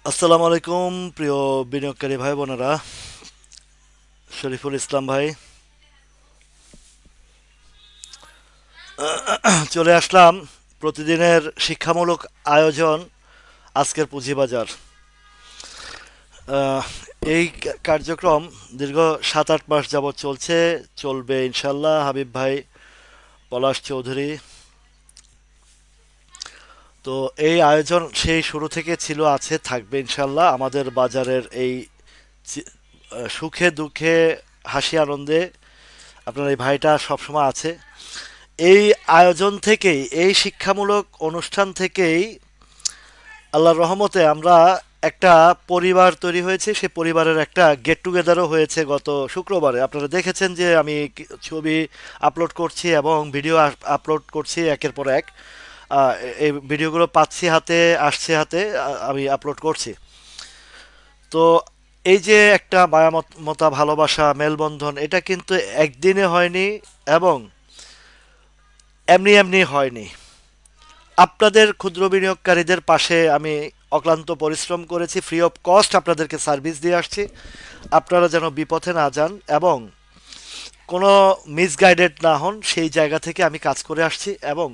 আসসালামু আলাইকুম প্রিয় বিনিয়োগকারী ভাই বোনেরা। শরীফুল ইসলাম ভাই, চলে আসলাম প্রতিদিনের শিক্ষামূলক আয়োজন আজকের পুঁজিবাজার। আহ, এই কার্যক্রম দীর্ঘ 7-8 মাস যাবৎ চলছে, চলবে ইনশাল্লাহ। হাবিব ভাই, পলাশ চৌধুরী, তো এই আয়োজন সেই শুরু থেকে ছিল, আছে, থাকবে ইনশাল্লাহ। আমাদের বাজারের এই চি- সুখে দুঃখে হাসি আনন্দে আপনার এই ভাইটা সবসময় আছে। এই আয়োজন থেকেই, এই শিক্ষামূলক অনুষ্ঠান থেকেই আল্লাহর রহমতে আমরা একটা পরিবার তৈরি হয়েছে। সে পরিবারের একটা গেট টুগেদারও হয়েছে গত শুক্রবারে। আপনারা দেখেছেন যে আমি ছবি আপলোড করছি এবং ভিডিও আপলোড করছি একের পর এক। এই ভিডিওগুলো পাচ্ছি হাতে, আসছে হাতে, আমি আপলোড করছি। তো এই যে একটা মায়ামমতা ভালোবাসা মেলবন্ধন, এটা কিন্তু একদিনে হয়নি এবং এমনি এমনি হয়নি। আপনাদের ক্ষুদ্র বিনিয়োগকারীদের পাশে আমি অক্লান্ত পরিশ্রম করেছি, ফ্রি অফ কস্ট আপনাদেরকে সার্ভিস দিয়ে আসছি। আপনারা যেন বিপথে না যান এবং কোনো মিসগাইডেড না হন, সেই জায়গা থেকে আমি কাজ করে আসছি। এবং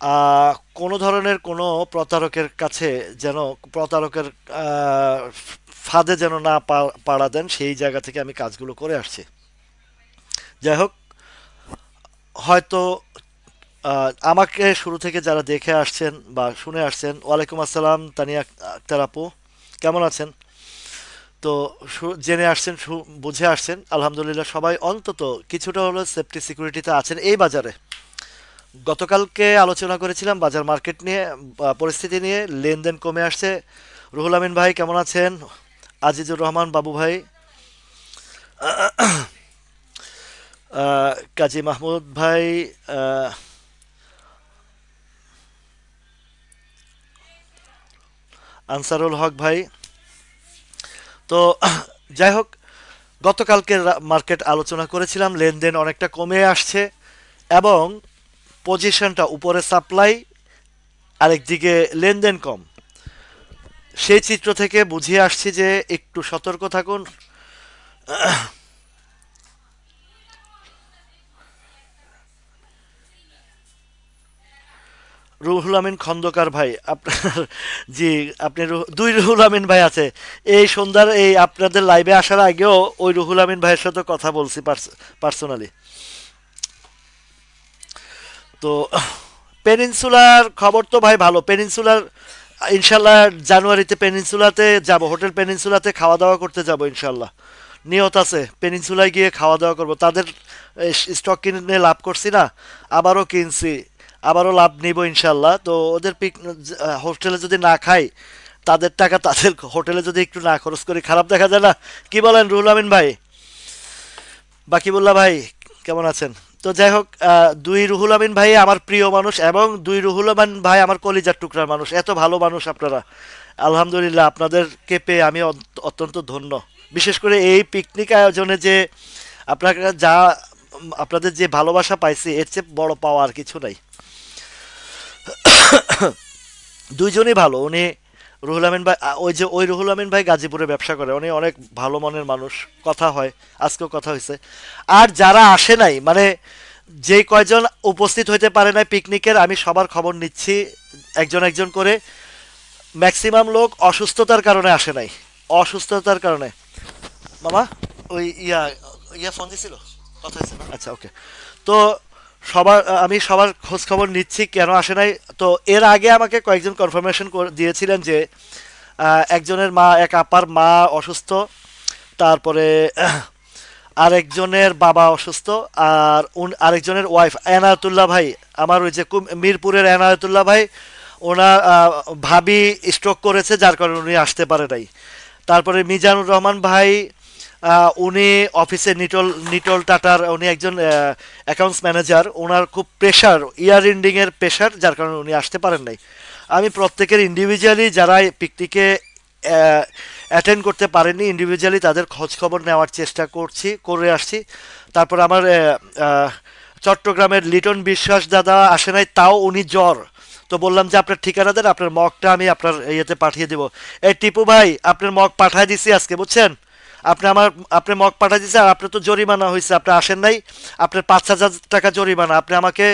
আহ, কোনো ধরনের কোনো প্রতারকের কাছে যেন, প্রতারকের আহ, ফাঁদে যেন না পাড়া দেন, সেই জায়গা থেকে আমি কাজগুলো করে আসছি। যাই হোক, হয়তো আমাকে শুরু থেকে যারা দেখে আসছেন বা শুনে আসছেন, ওয়ালাইকুম আসসালাম তানিয়া আক্তার আপু, কেমন আছেন? তো জেনে আসছেন, বুঝে আসছেন, আলহামদুলিল্লাহ সবাই অন্তত কিছুটা হলো সেফটি সিকিউরিটিতে আছেন এই বাজারে। গতকালকে আলোচনা করেছিলাম বাজার মার্কেট নিয়ে, পরিস্থিতি নিয়ে। লেনদেন কমে আসছে। রুহুল আমিন ভাই কেমন আছেন? আজিজুর রহমান বাবু ভাই, কাজী মাহমুদ ভাই, আহ, আনসারুল হক ভাই। তো যাই হোক, গতকালকে মার্কেট আলোচনা করেছিলাম, লেনদেন অনেকটা কমে আসছে এবং পজিশনটা উপরে সাপ্লাই, আরেকদিকে লেনদেন কম। সেই চিত্র থেকে বুঝিয়ে আসছি যে একটু সতর্ক থাকুন। রুহুল আমিন খন্দকার ভাই আপনার, জি, আপনি দুই রুহুল আমিন ভাই আছে। এই সন্ধ্যার এই আপনাদের লাইভে আসার আগেও ওই রুহুল আমিন ভাইয়ের সাথে কথা বলছি পার্সোনালি। তো পেনিনসুলার খবর তো ভাই ভালো। পেনিনসুলার ইনশাল্লাহ জানুয়ারিতে পেনিনসুলাতে যাব, হোটেল পেনিনসুলাতে খাওয়া দাওয়া করতে যাব ইনশাল্লাহ। নিয়ত আছে পেনিনসুলায় গিয়ে খাওয়া দাওয়া করব। তাদের স্টক কিনে লাভ করছি না, আবারও কিনছি, আবারও লাভ নিব ইনশাল্লাহ। তো ওদের হোটেলে যদি না খাই, তাদের টাকা তাদের হোটেলে যদি একটু না খরচ করি, খারাপ দেখা যায় না? কি বলেন রুহুল আমিন ভাই, বাকিবুল্লাহ ভাই, কেমন আছেন? তো যাই হোক, দুই রুহুল আমিন ভাই আমার প্রিয় মানুষ এবং দুই রুহুল আমিন ভাই আমার কলিজার টুকরার মানুষ। এত ভালো মানুষ আপনারা, আলহামদুলিল্লাহ আপনাদেরকে পেয়ে আমি অত্যন্ত ধন্য। বিশেষ করে এই পিকনিক আয়োজনে যে আপনারা যা, আপনাদের যে ভালোবাসা পাইছি, এর চেয়ে বড় পাওয়া আর কিছু নাই। দুইজনই ভালো। উনি রুহুল আমিন ভাই, ওই রুহুল আমিন ভাই গাজীপুরে ব্যবসা করে, উনি অনেক ভালো মনের মানুষ, কথা হয়, আজকেও কথা হয়েছে। আর যারা আসে নাই, মানে যে কয়জন উপস্থিত হইতে পারে নাই পিকনিকের, আমি সবার খবর নিচ্ছি একজন একজন করে। ম্যাক্সিমাম লোক অসুস্থতার কারণে আসে নাই, অসুস্থতার কারণে। মামা, ওই ইয়া ফোন দিছিল, কথা হয়েছে না? আচ্ছা, ওকে। তো সবার, আমি সবার খোঁজ খবর নিচ্ছি কেন আসে নাই। তো এর আগে আমাকে কয়েকজন কনফার্মেশন দিয়েছিলেন যে একজনের মা, এক আপার মা অসুস্থ, তারপরে আরেকজনের বাবা অসুস্থ, আর আরেকজনের ওয়াইফ এনায়তুল্লাহ ভাই, আমার ওই যে মিরপুরের এনায়তুল্লাহ ভাই, ওনার ভাবি স্ট্রোক করেছে, যার কারণে উনি আসতে পারে নাই। তারপরে মিজানুর রহমান ভাই, উনি অফিসে নিটল নিটল টাটার, উনি একজন অ্যাকাউন্টস ম্যানেজার, ওনার খুব প্রেশার, ইয়ার এন্ডিংয়ের প্রেশার, যার কারণে উনি আসতে পারেন নাই। আমি প্রত্যেকের ইন্ডিভিজুয়ালি যারা পিকনিকে অ্যাটেন্ড করতে পারেনি, ইন্ডিভিজুয়ালি তাদের খোঁজ খবর নেওয়ার চেষ্টা করে আসছি। তারপর আমার চট্টগ্রামের লিটন বিশ্বাস দাদা আসে নাই, তাও উনি জ্বর, তো বললাম যে আপনার ঠিকানা দেন, আপনার মগটা আমি আপনার ইয়েতে পাঠিয়ে দিব। এই টিপু ভাই, আপনার মগ পাঠিয়ে দিছি আজকে, বুঝছেন? আপনি আমার, আপনি মগ পাঠিয়ে দিয়েছে, আর আপনার তো জরিমানা হয়েছে, আপনি আসেন নাই। আপনার 5,000 টাকা জরিমানা, আপনি আমাকে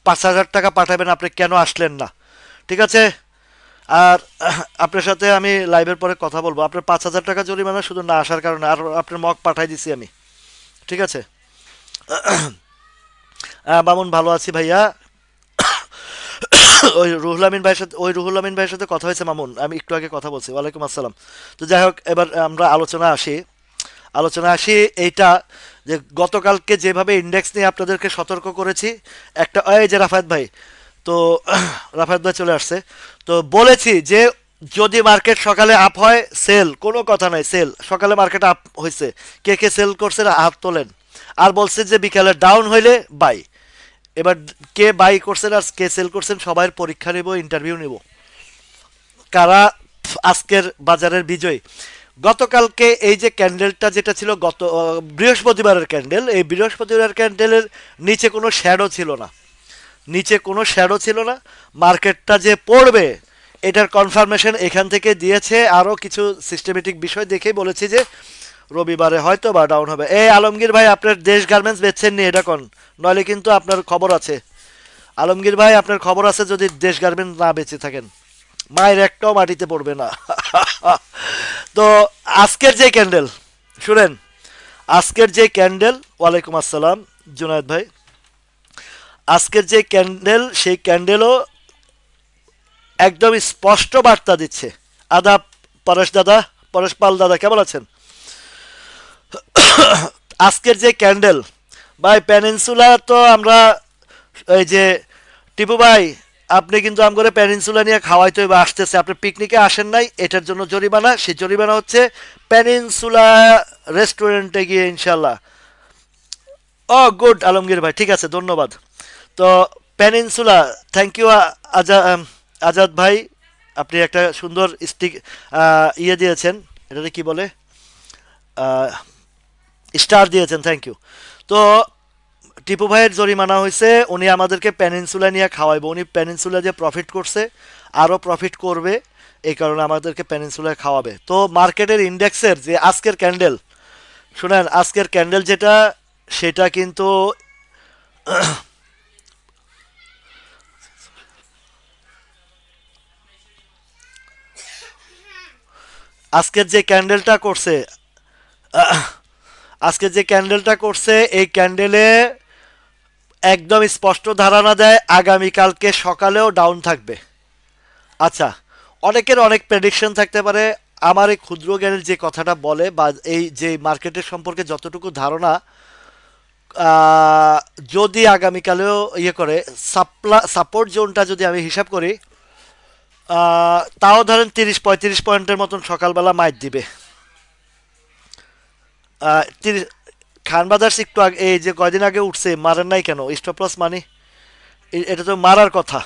5,000 টাকা পাঠাবেন, আপনি কেন আসলেন না? ঠিক আছে? আর আপনার সাথে আমি লাইভের পরে কথা বলবো। আপনার 5,000 টাকা জরিমানা শুধু না আসার কারণে, আর আপনার মগ পাঠাই দিছি আমি। ঠিক আছে? মামুন ভালো আছি ভাইয়া। ওই রুহুল আমিন ভাইয়ের সাথে কথা হয়েছে মামুন, আমি একটু আগে কথা বলছি। ওয়ালাইকুম আসসালাম। তো যাই হোক, এবার আমরা আলোচনা আসি এইটা, যে গতকালকে যেভাবে ইন্ডেক্স নিয়ে আপনাদেরকে সতর্ক করেছি, একটা এই যে রাফায়েত ভাই, তো রাফায়েত ভাই চলে আসছে। তো বলেছি যে যদি মার্কেট সকালে আপ হয় সেল, কোনো কথা নাই, সেল সকালে মার্কেট আপ হয়েছে, কে কে সেল করছেন হাত তোলেন। আর বলছে যে বিকালে ডাউন হইলে বাই। এবার কে বাই করছেন আর কে সেল করছেন সবার পরীক্ষা নেব, ইন্টারভিউ নেব, কারা আজকের বাজারের বিজয়ী। গতকালকে এই যে ক্যান্ডেলটা যেটা ছিল গত বৃহস্পতিবারের ক্যান্ডেল, এই বৃহস্পতিবারের ক্যান্ডেলের নিচে কোনো শ্যাডো ছিল না, নিচে কোনো শ্যাডো ছিল না। মার্কেটটা যে পড়বে এটার কনফার্মেশন এখান থেকে দিয়েছে, আরও কিছু সিস্টেমেটিক বিষয় দেখেই বলেছি যে রবিবারে হয়তো বা ডাউন হবে। এই আলমগীর ভাই, আপনার দেশ গার্মেন্টস বেচছেন নি এটা কোন? নইলে কিন্তু আপনার খবর আছে। আলমগীর ভাই, আপনার খবর আছে যদি দেশ গার্মেন্টস না বেঁচে থাকেন, মায়ের একটাও মাটিতে পড়বে না। তো আজকের যে ক্যান্ডেল, শুনেন, আজকের যে ক্যান্ডেল, ওয়ালাইকুম আসসালাম জুনায়েদ ভাই, আজকের যে ক্যান্ডেল সেই ক্যান্ডেলও একদম স্পষ্ট বার্তা দিচ্ছে। আদাব পরেশ দাদা, পরেশ পাল দাদা, কেমন আছেন? আজকের যে ক্যান্ডেল, ভাই পেনিনসুলা তো আমরা, এই যে টিপু ভাই, আপনি কিন্তু আমগরে পেনিনসুলা নিয়ে খাওয়াইতে হবে, আসতেছে, আপনি পিকনিকে আসেন নাই, এটার জন্য জরিমানা। সেই জরিমানা হচ্ছে পেনিনসুলা রেস্টুরেন্টে গিয়ে ইনশাল্লাহ। ও গুড আলমগীর ভাই, ঠিক আছে, ধন্যবাদ। তো পেনিনসুলা, থ্যাংক ইউ আজাদ ভাই, আপনি একটা সুন্দর স্টিক ইয়ে দিয়েছেন, এটাতে কি বলে, স্টার দিয়েছেন, থ্যাংক ইউ। তো টিপু ভাইয়ের জরিমানা হয়েছে, উনি আমাদেরকে পেনিনসুলা নিয়ে খাওয়াইবো, উনি পেনিনসুলা যে প্রফিট করছে আরও প্রফিট করবে, এই কারণে আমাদেরকে পেনিনসুলায় খাওয়াবে। তো মার্কেটের ইন্ডেক্সের যে আজকের ক্যান্ডেল, শুনেন, আজকের ক্যান্ডেল যেটা, সেটা কিন্তু আজকের যে ক্যান্ডেলটা করছে, আজকে যে ক্যান্ডেলটা করছে, এই ক্যান্ডেলে একদম স্পষ্ট ধারণা দেয় আগামীকালকে সকালেও ডাউন থাকবে। আচ্ছা, অনেকের অনেক প্রেডিকশন থাকতে পারে। আমার এই ক্ষুদ্র জ্ঞানের যে কথাটা বলে, বা এই যে মার্কেটের সম্পর্কে যতটুকু ধারণা, আহ, যদি আগামীকালেও ইয়ে করে, সাপোর্ট জোনটা যদি আমি হিসাব করি, তাও ধরেন 30-35 পয়েন্টের মতন সকালবেলা মাইট দিবে। 30, খান বাজার একটু আগে, এই যে কয়দিন আগে উঠছে, মারেন নাই কেন? স্টপ লস মানি, এটা তো মারার কথা।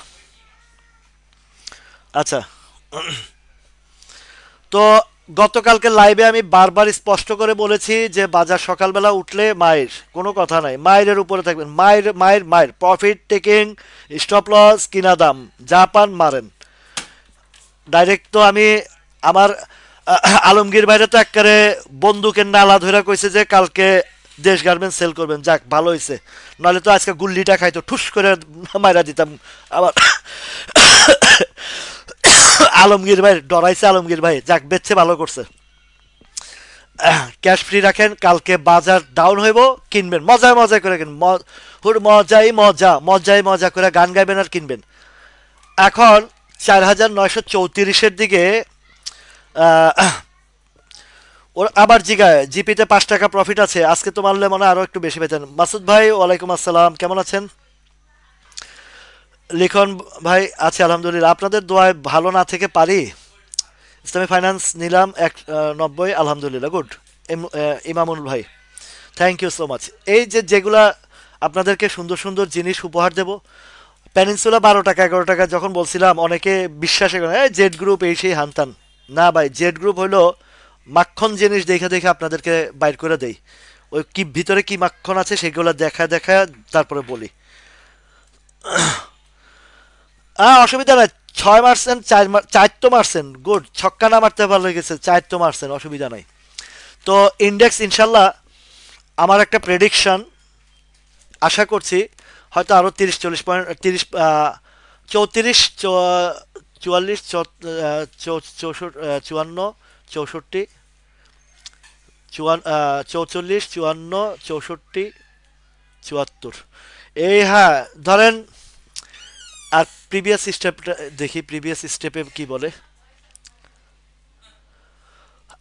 আচ্ছা, তো গতকালকে লাইভে আমি বারবার স্পষ্ট করে বলেছি যে বাজার সকালবেলা উঠলে মায়ের কোনো কথা নাই, মায়ের উপরে থাকবেন, মায়ের মায়ের মায়ের প্রফিট টেকিং, স্টপ লস, কিনা দাম, যা পান মারেন। ডাইরেক্ট তো আমি আমার আলমগীর ভাইরা তো একবারে বন্দুকের নালা ধরে কইছে যে কালকে দেশ গার্মেন্টস সেল করবেন, যাক ভালো হয়েছে, নাহলে তো আজকে গুল্লিটা খাইতো, ঠুস করে মাইরা দিতাম আবার। আলমগীর ভাই ডরাইছে, আলমগীর ভাই যাক বেচছে, ভালো করছে। ক্যাশ ফ্রি রাখেন, কালকে বাজার ডাউন হইব, কিনবেন, মজায় মজায় করে কিনবেন, মজাই মজা, মজাই মজা করে গান গাইবেন আর কিনবেন। এখন 4,934-এর দিকে আহ, ওর আবার জিগায় জিপিতে 5 টাকা প্রফিট আছে, আজকে তো মারলে মনে হয় আরো একটু বেশি পেতেন। মাসুদ ভাই, ওয়ালাইকুম আসসালাম, কেমন আছেন? লিখন ভাই, আছে আলহামদুলিল্লাহ, আপনাদের দোয়ায় ভালো না থেকে পারি। ইসলামী ফাইন্যান্স নিলাম 90, আলহামদুলিল্লাহ, গুড। ইমামুল ভাই, থ্যাংক ইউ সো মাচ। এই যে যেগুলা আপনাদেরকে সুন্দর সুন্দর জিনিস উপহার দেব, পেনিনসুলা 12 টাকা 11 টাকা যখন বলছিলাম, অনেকে বিশ্বাসে করে জেড গ্রুপ এই সেই হানতান। না ভাই, জেড গ্রুপ হইলো মাখন জিনিস দেখে দেখে আপনাদেরকে বাইর করে দেই, ওই কি ভিতরে কি মাখন আছে সেগুলো দেখা দেখা তারপরে বলি। অসুবিধা নাই। 6 মারছেন, চার তো মারছেন, গুড। ছক্কা না মারতে ভালো লেগেছে, চার তো মারছেন, অসুবিধা নাই। তো ইন্ডেক্স ইনশাল্লাহ, আমার একটা প্রেডিকশন, আশা করছি হয়তো আরো 30-40 পয়েন্ট, 34, 44, 54, 64, 44, 54, 64, 74, এই, হ্যাঁ, ধরেন। আর প্রিভিয়াস স্টেপটা দেখি, প্রিভিয়াস স্টেপে কি বলে।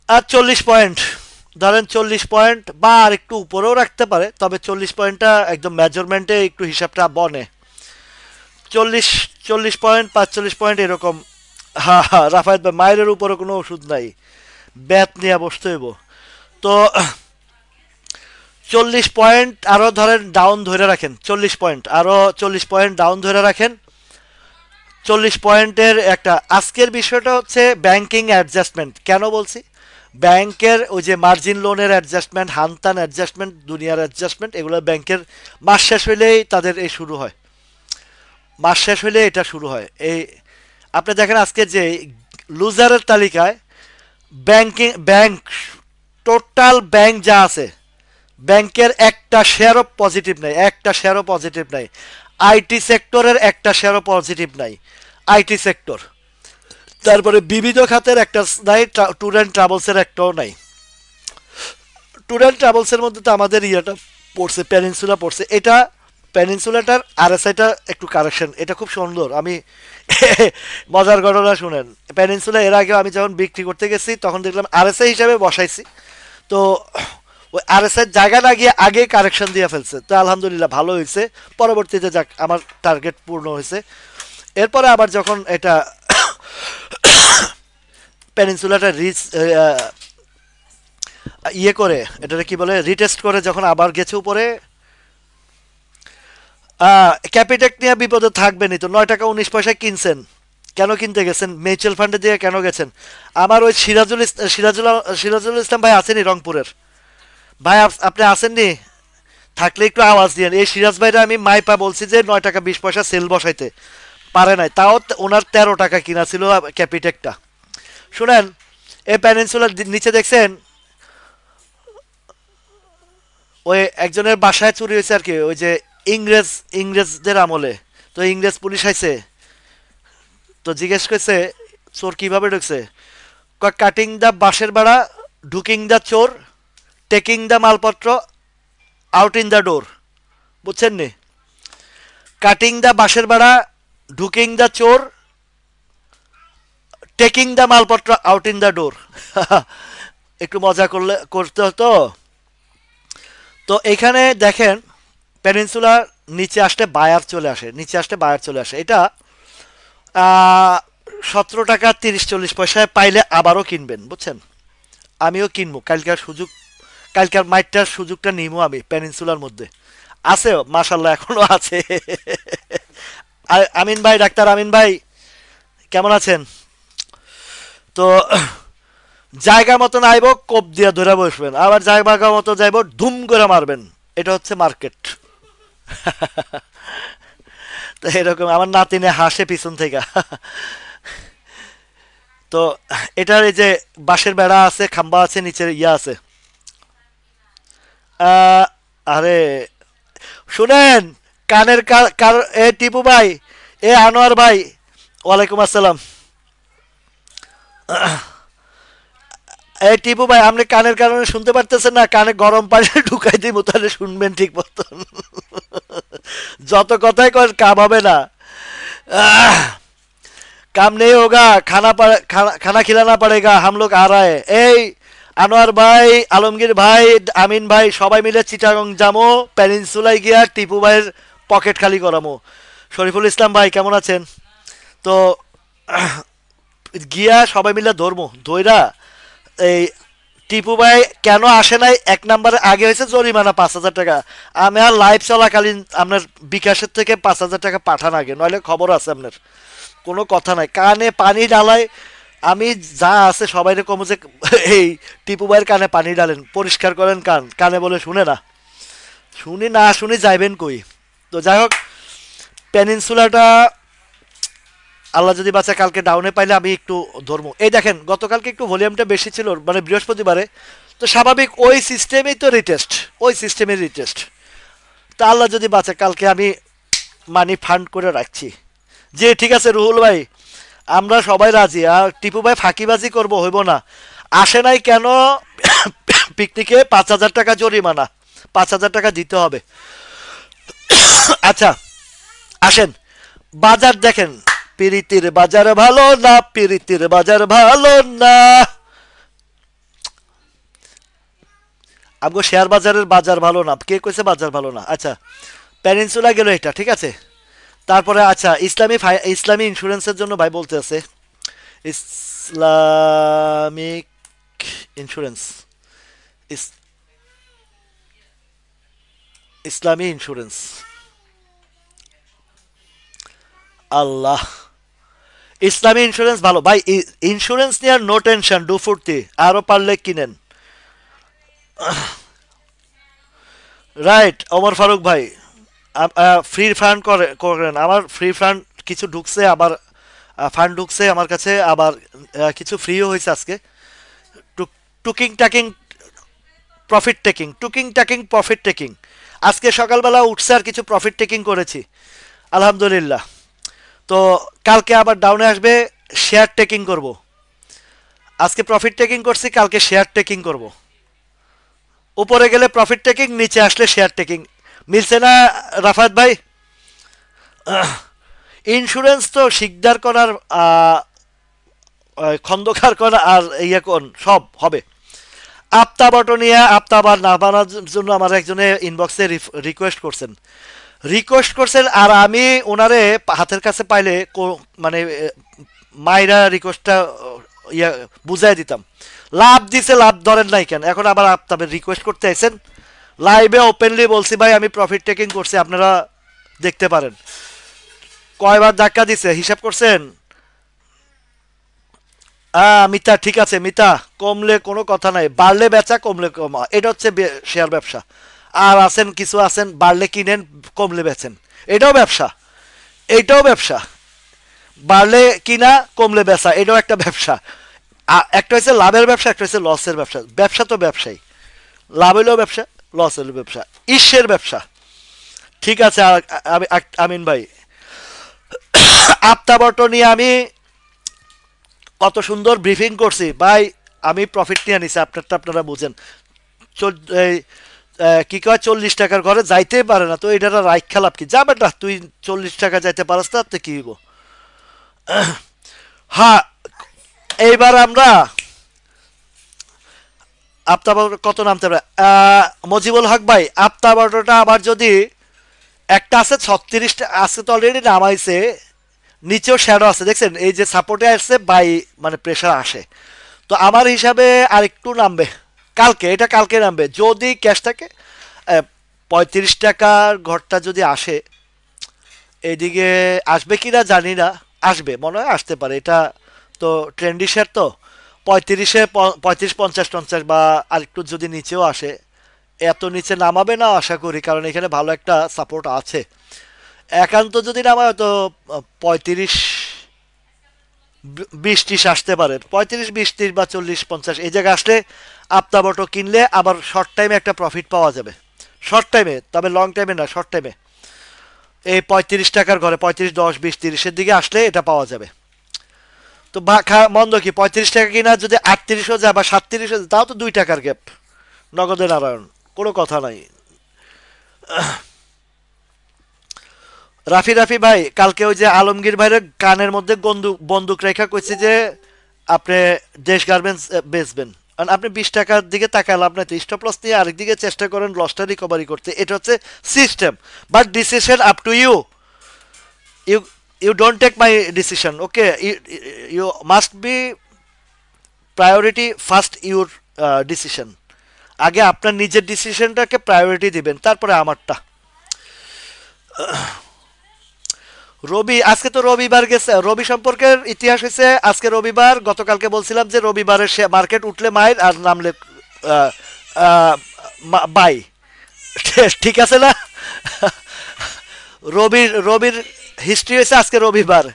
আর 40 পয়েন্ট, ধরেন 40 পয়েন্ট বা আর একটু উপরেও রাখতে পারে, তবে 40 পয়েন্টটা একদম মেজারমেন্টে একটু হিসাবটা বনে। 40, 40 পয়েন্ট, 45 পয়েন্ট এরকম। হ্যাঁ হ্যাঁ, রাফায়েত ভাই, মায়ের উপরে কোনো ওষুধ নাই, ব্যাট নিয়ে বসতে হইব। তো 40 পয়েন্ট আরো ধরেন ডাউন ধরে রাখেন, 40 পয়েন্ট আরো, 40 পয়েন্ট ডাউন ধরে রাখেন। 40 পয়েন্টের একটা আজকের বিষয়টা হচ্ছে ব্যাংকিং অ্যাডজাস্টমেন্ট। কেন বলছি? ব্যাংকের ওই যে মার্জিন লোনের অ্যাডজাস্টমেন্ট, হানতান অ্যাডজাস্টমেন্ট, দুনিয়ার অ্যাডজাস্টমেন্ট, এগুলো ব্যাংকের মাস শেষ হইলেই তাদের এই শুরু হয়। মাস শেষ হইলে এটা শুরু হয়। এই আপনি দেখেন আজকে যে লুজারের তালিকায় ব্যাংক, টোটাল ব্যাংক যা আছে, ব্যাংকের একটা শেয়ারও পজিটিভ নাই, একটা শেয়ারও পজিটিভ নাই। আইটি সেক্টরের একটা শেয়ারও পজিটিভ নাই, আইটি সেক্টর। তারপরে বিবিধ খাতের একটা নাই, ট্যুর অ্যান্ড ট্রাভেলসের একটাও নাই। ট্যুর অ্যান্ড ট্রাভেলসের মধ্যে তো আমাদের ইয়েটা পড়ছে, পেনিনসুলা পড়ছে। এটা পেনিনসুলাটার আরএসআইটা একটু কারেকশন, এটা খুব সুন্দর। আমি মজার ঘটনা শুনেন, পেনিনসুলা এর আগে আমি যখন বিক্রি করতে গেছি তখন দেখলাম আরএসআই হিসাবে বসাইছি। তো ওই আরএসআই জায়গা না গিয়ে আগে কারেকশন দিয়ে ফেলছে, তো আলহামদুলিল্লাহ ভালো হয়েছে। পরবর্তীতে যাক, আমার টার্গেট পূর্ণ হয়েছে। এরপরে আবার যখন এটা পেনিনসুলাটা ইয়ে করে, এটাকে কি বলে, রিটেস্ট করে যখন আবার গেছে উপরে, ক্যাপিটেক নিয়ে বিপদে থাকবেনই তো। 9 টাকা 19 পয়সায় কিনছেন, কেন কিনতে গেছেন? মিউচুয়াল ফান্ডে দিয়ে কেন গেছেন? আমার ওই সিরাজুল ইসলাম ভাই আছেনি রংপুরের, ভাই আপনি আসেননি? থাকলে একটু আওয়াজ দিয়েন। এই সিরাজ ভাইরা আমি মাইপা বলছি যে 9 টাকা 20 পয়সা সেল বসাইতে, পারে নাই। তাও ওনার 13 টাকা কিনা ছিল ক্যাপিটেকটা। শুনেন, এই প্যানিনসুলার নিচে দেখছেন ওই একজনের বাসায় চুরি হয়েছে আর কি, ওই যে ইংরেজদের আমলে। তো ইংরেজ পুলিশ আইছে, তো জিজ্ঞেস করছে চোর কিভাবে ঢুকছে। কাটিং দ্য বাঁশের বেড়া, ঢুকিং দ্য চোর, টেকিং দ্য মালপত্র, আউট ইন দ্য ডোর। বুঝছেন নি? কাটিং দ্য বাঁশের বেড়া, ঢুকিং দ্য চোর, টেকিং দ্য মালপত্র, আউট ইন দ্য ডোর। একটু মজা করতে হতো। তো এখানে দেখেন, পেনিনসুলার নিচে আসতে বায়ার চলে আসে, নিচে আসতে বায়ার চলে আসে। এটা 17 টাকা 30-40 পয়সায় পাইলে আবারও কিনবেন, বুঝছেন? আমিও কিনবো কালকার সুযোগ, কালকার মাইটটার সুযোগটা নিবো আমি পেনিনসুলার মধ্যে। আছে মাশাল্লাহ, এখনো আছে। আমিন ভাই, ডাক্তার আমিন ভাই, কেমন আছেন? তো জায়গা মতন আইব, কোপ দিয়ে ধরে বসবেন, আবার জায়গা মতো যাইব, ধুম করে মারবেন। এটা হচ্ছে মার্কেট। তো এরকম আমার নাতিনে হাসে পিছন থেকে। তো এটার এই যে বাঁশের বেড়া আছে, খাম্বা আছে, নিচে ইয়া আছে। আরে শুনেন, কানের এ টিপু ভাই, এ আনোয়ার ভাই, ওয়ালাইকুম আসসালাম। এই টিপু ভাই, আপনি কানের কারণে শুনতে পারতেছেন না? কানে গরম পানি ঢুকাই দিব, তাহলে শুনবেন ঠিক মতন। যত কথাই কর কাম হবে না। আহ, काम नहीं होगा, खाना खिलाना पड़ेगा, हम लोग आ रहा है। এই আনোয়ার ভাই, আলমগীর ভাই, আমিন ভাই, সবাই মিলে চিটাগং যাবো, পেনিনসুলায় গিয়া টিপু ভাইয়ের পকেট খালি করামো। শরীফুল ইসলাম ভাই কেমন আছেন? তো গিয়া সবাই মিলে ধরবো, ধইরা এই টিপু ভাই কেন আসে নাই, 1 নম্বরে আগে হয়েছে জরিমানা 5,000 টাকা। আমি আর লাইভ চলাকালীন আপনার বিকাশের থেকে 5,000 টাকা পাঠান আগে, নইলে খবর আছে আপনার। কোনো কথা নাই, কানে পানি ডালায়। আমি যা আছে সবাই কমো যে এই টিপু ভাইয়ের কানে পানি ডালেন, পরিষ্কার করেন কান। কানে বলে শুনে না, শুনি যাইবেন কই। তো যাই হোক, পেনিনসুলাটা আল্লাহ যদি বাঁচা কালকে ডাউনে পাইলে আমি একটু ধরবো। এই দেখেন গতকালকে একটু ভলিউমটা বেশি ছিল মানে বৃহস্পতিবারে, তো স্বাভাবিক ওই সিস্টেমেই তো রিটেস্ট, ওই সিস্টেমের রিটেস্ট। তা আল্লাহ যদি বাঁচা কালকে আমি মানি ফান্ড করে রাখছি। যে ঠিক আছে রুহুল ভাই, আমরা সবাই রাজি। আর টিপু ভাই ফাঁকিবাজি করব হইব না। আসে নাই কেন পিকনিকে? 5,000 টাকা জরিমানা, 5,000 টাকা দিতে হবে। আচ্ছা আসেন, বাজার দেখেন। পিরিতির বাজার ভালো না, পিরিতির বাজার ভালো না। আমগো শেয়ার বাজারের বাজার ভালো না, কে কইছে বাজার ভালো না? আচ্ছা প্যানিনসুলা গেল এটা, ঠিক আছে। তারপরে আচ্ছা ইসলামী ইন্স্যুরেন্সের জন্য ভাই বলতে আছে। ইসলামিক ইন্স্যুরেন্স, ইস- ইসলামী ইন্স্যুরেন্স। আল্লাহ, ইসলামী ইন্স্যুরেন্স ভালো ভাই। ইন্স্যুরেন্স নিয়ে আর নো টেনশন, ডু ফুর্তি, আরো পারলে কিনেন। রাইট ওমর ফারুক ভাই, ফ্রি ফান্ড করেন। আমার ফ্রি ফান্ড কিছু ঢুকছে, আবার ফান্ড ঢুকছে আমার কাছে, আবার কিছু ফ্রিও হয়েছে আজকে। টুকিং টাকিং প্রফিট টেকিং, টুকিং টাকিং প্রফিট টেকিং। আজকে সকালবেলা উঠছে আর কিছু প্রফিট টেকিং করেছি, আলহামদুলিল্লাহ। তো কালকে আবার ডাউনে আসবে, শেয়ার টেকিং করব। আজকে প্রফিট টেকিং করছি, কালকে শেয়ার টেকিং করব। উপরে গেলে প্রফিট টেকিং, নিচে আসলে শেয়ার টেকিং। মিলছে না রাফাত ভাই? ইন্স্যুরেন্স তো শিকদার করার খন্দকার করা আর ইয়ে কোন সব হবে। আপতা বটনিয়া আপতাবার না বানার জন্য আমার একজনে ইনবক্সে রিকোয়েস্ট করছেন, আর আমি ওনারে হাতের কাছে পাইলে মানে মাইরা রিকোয়েস্টটা ইয়া বুঝাই দিতাম। লাভ দিছে, লাভ ধরেন নাই কেন? এখন আবার আপনাদের রিকোয়েস্ট করতে আইছেন। লাইভে ওপেনলি বলছি ভাই আমি প্রফিট টেকিং করছি, আপনারা দেখতে পারেন। কয়বার ধাক্কা দিছে হিসাব করছেন? মিতা ঠিক আছে, মিতা কমলে কোনো কথা নাই, বাড়লে বেচা কমলে কমা, এটা হচ্ছে শেয়ার ব্যবসা। আর আছেন কিছু আছেন বাড়লে কিনেন, কমলে বেচেন, এটাও ব্যবসা, এইটাও ব্যবসা। বাড়লে কিনা কমলে বেচা, এটাও একটা ব্যবসা। একটা হচ্ছে লাভের ব্যবসা, একটা হচ্ছে লসের ব্যবসা। ব্যবসা তো ব্যবসায়ী, লাভ হইলেও ব্যবসা, লস হইলেও ব্যবসা, ঈশ্বরের ব্যবসা। ঠিক আছে। আমিন ভাই, আপতাবট নিয়ে আমি কত সুন্দর ব্রিফিং করছি ভাই। আমি প্রফিট নিয়ে নিছি, আপনারটা আপনারা বুঝেন। কি কয় 40 টাকার ঘরে যাইতে পারে না, তো এটা রাইখ খেলাপ কি? যা বেটা তুই 40 টাকা যাইতে পারস না, তো কি হইব? হ্যাঁ, এইবার আমরা আপতাবট কত নামতে পারে? মজিবুল হক ভাই, আপতাবটটা আবার যদি একটা আছে 36 আছে তো অলরেডি নামাইছে, নিচেও শ্যাডো আছে দেখছেন, এই যে সাপোর্টে আসছে বাই মানে প্রেশার আসে। তো আমার হিসাবে আর একটু নামবে কালকে, এটা কালকে নামবে যদি ক্যাশ থাকে। 35 টাকার ঘরটা যদি আসে, এদিকে আসবে কিনা জানি না, আসবে মনে হয়, আসতে পারে। এটা তো ট্রেন্ডি শেয়ার তো, 35-50 বা আরেকটু যদি নিচেও আসে, এত নিচে নামাবে না আশা করি, কারণ এখানে ভালো একটা সাপোর্ট আছে। একান্ত যদি নামায় তো 35-20-30 আসতে পারে, 35-20-30 বা 40-50 এই জায়গায় আসলে আপতাবটো কিনলে আবার শর্ট টাইমে একটা প্রফিট পাওয়া যাবে। শর্ট টাইমে, তবে লং টাইমে না, শর্ট টাইমে। এই 35 টাকার ঘরে 35-10-20-30-এর দিকে আসলে এটা পাওয়া যাবে। তো মন্দ কি? 35 টাকা কিনা যদি 38ও যায় বা 37ও যায়, তাও তো 2 টাকার গ্যাপ। নগদে নারায়ণ, কোনো কথা নাই। রাফি রাফি ভাই, কালকে ওই যে আলমগীর ভাইয়ের কানের মধ্যে বন্দুক রেখা কইছে যে আপনি দেশ গার্মেন্টস বেচবেন, কারণ আপনি 20 টাকার দিকে তাকালে আপনার স্টপ লস নিয়ে আরেকদিকে চেষ্টা করেন লসটা রিকভারি করতে, এটা হচ্ছে system. But decision up to you. You you don't take my decision, okay? You must be priority first your decision. আগে আপনার নিজের ডিসিশনটাকে প্রায়োরিটি দিবেন, তারপরে আমারটা। রবি, আজকে তো রবিবার গেছে, রবি সম্পর্কের ইতিহাস হয়েছে আজকে রবিবার। গতকালকে বলছিলাম যে রবিবারের মার্কেট উঠলে মায়ের আর নামলে আহ, আহ, বাই। ঠিক আছে না? রবির হিস্ট্রি হয়েছে আজকে রবিবার।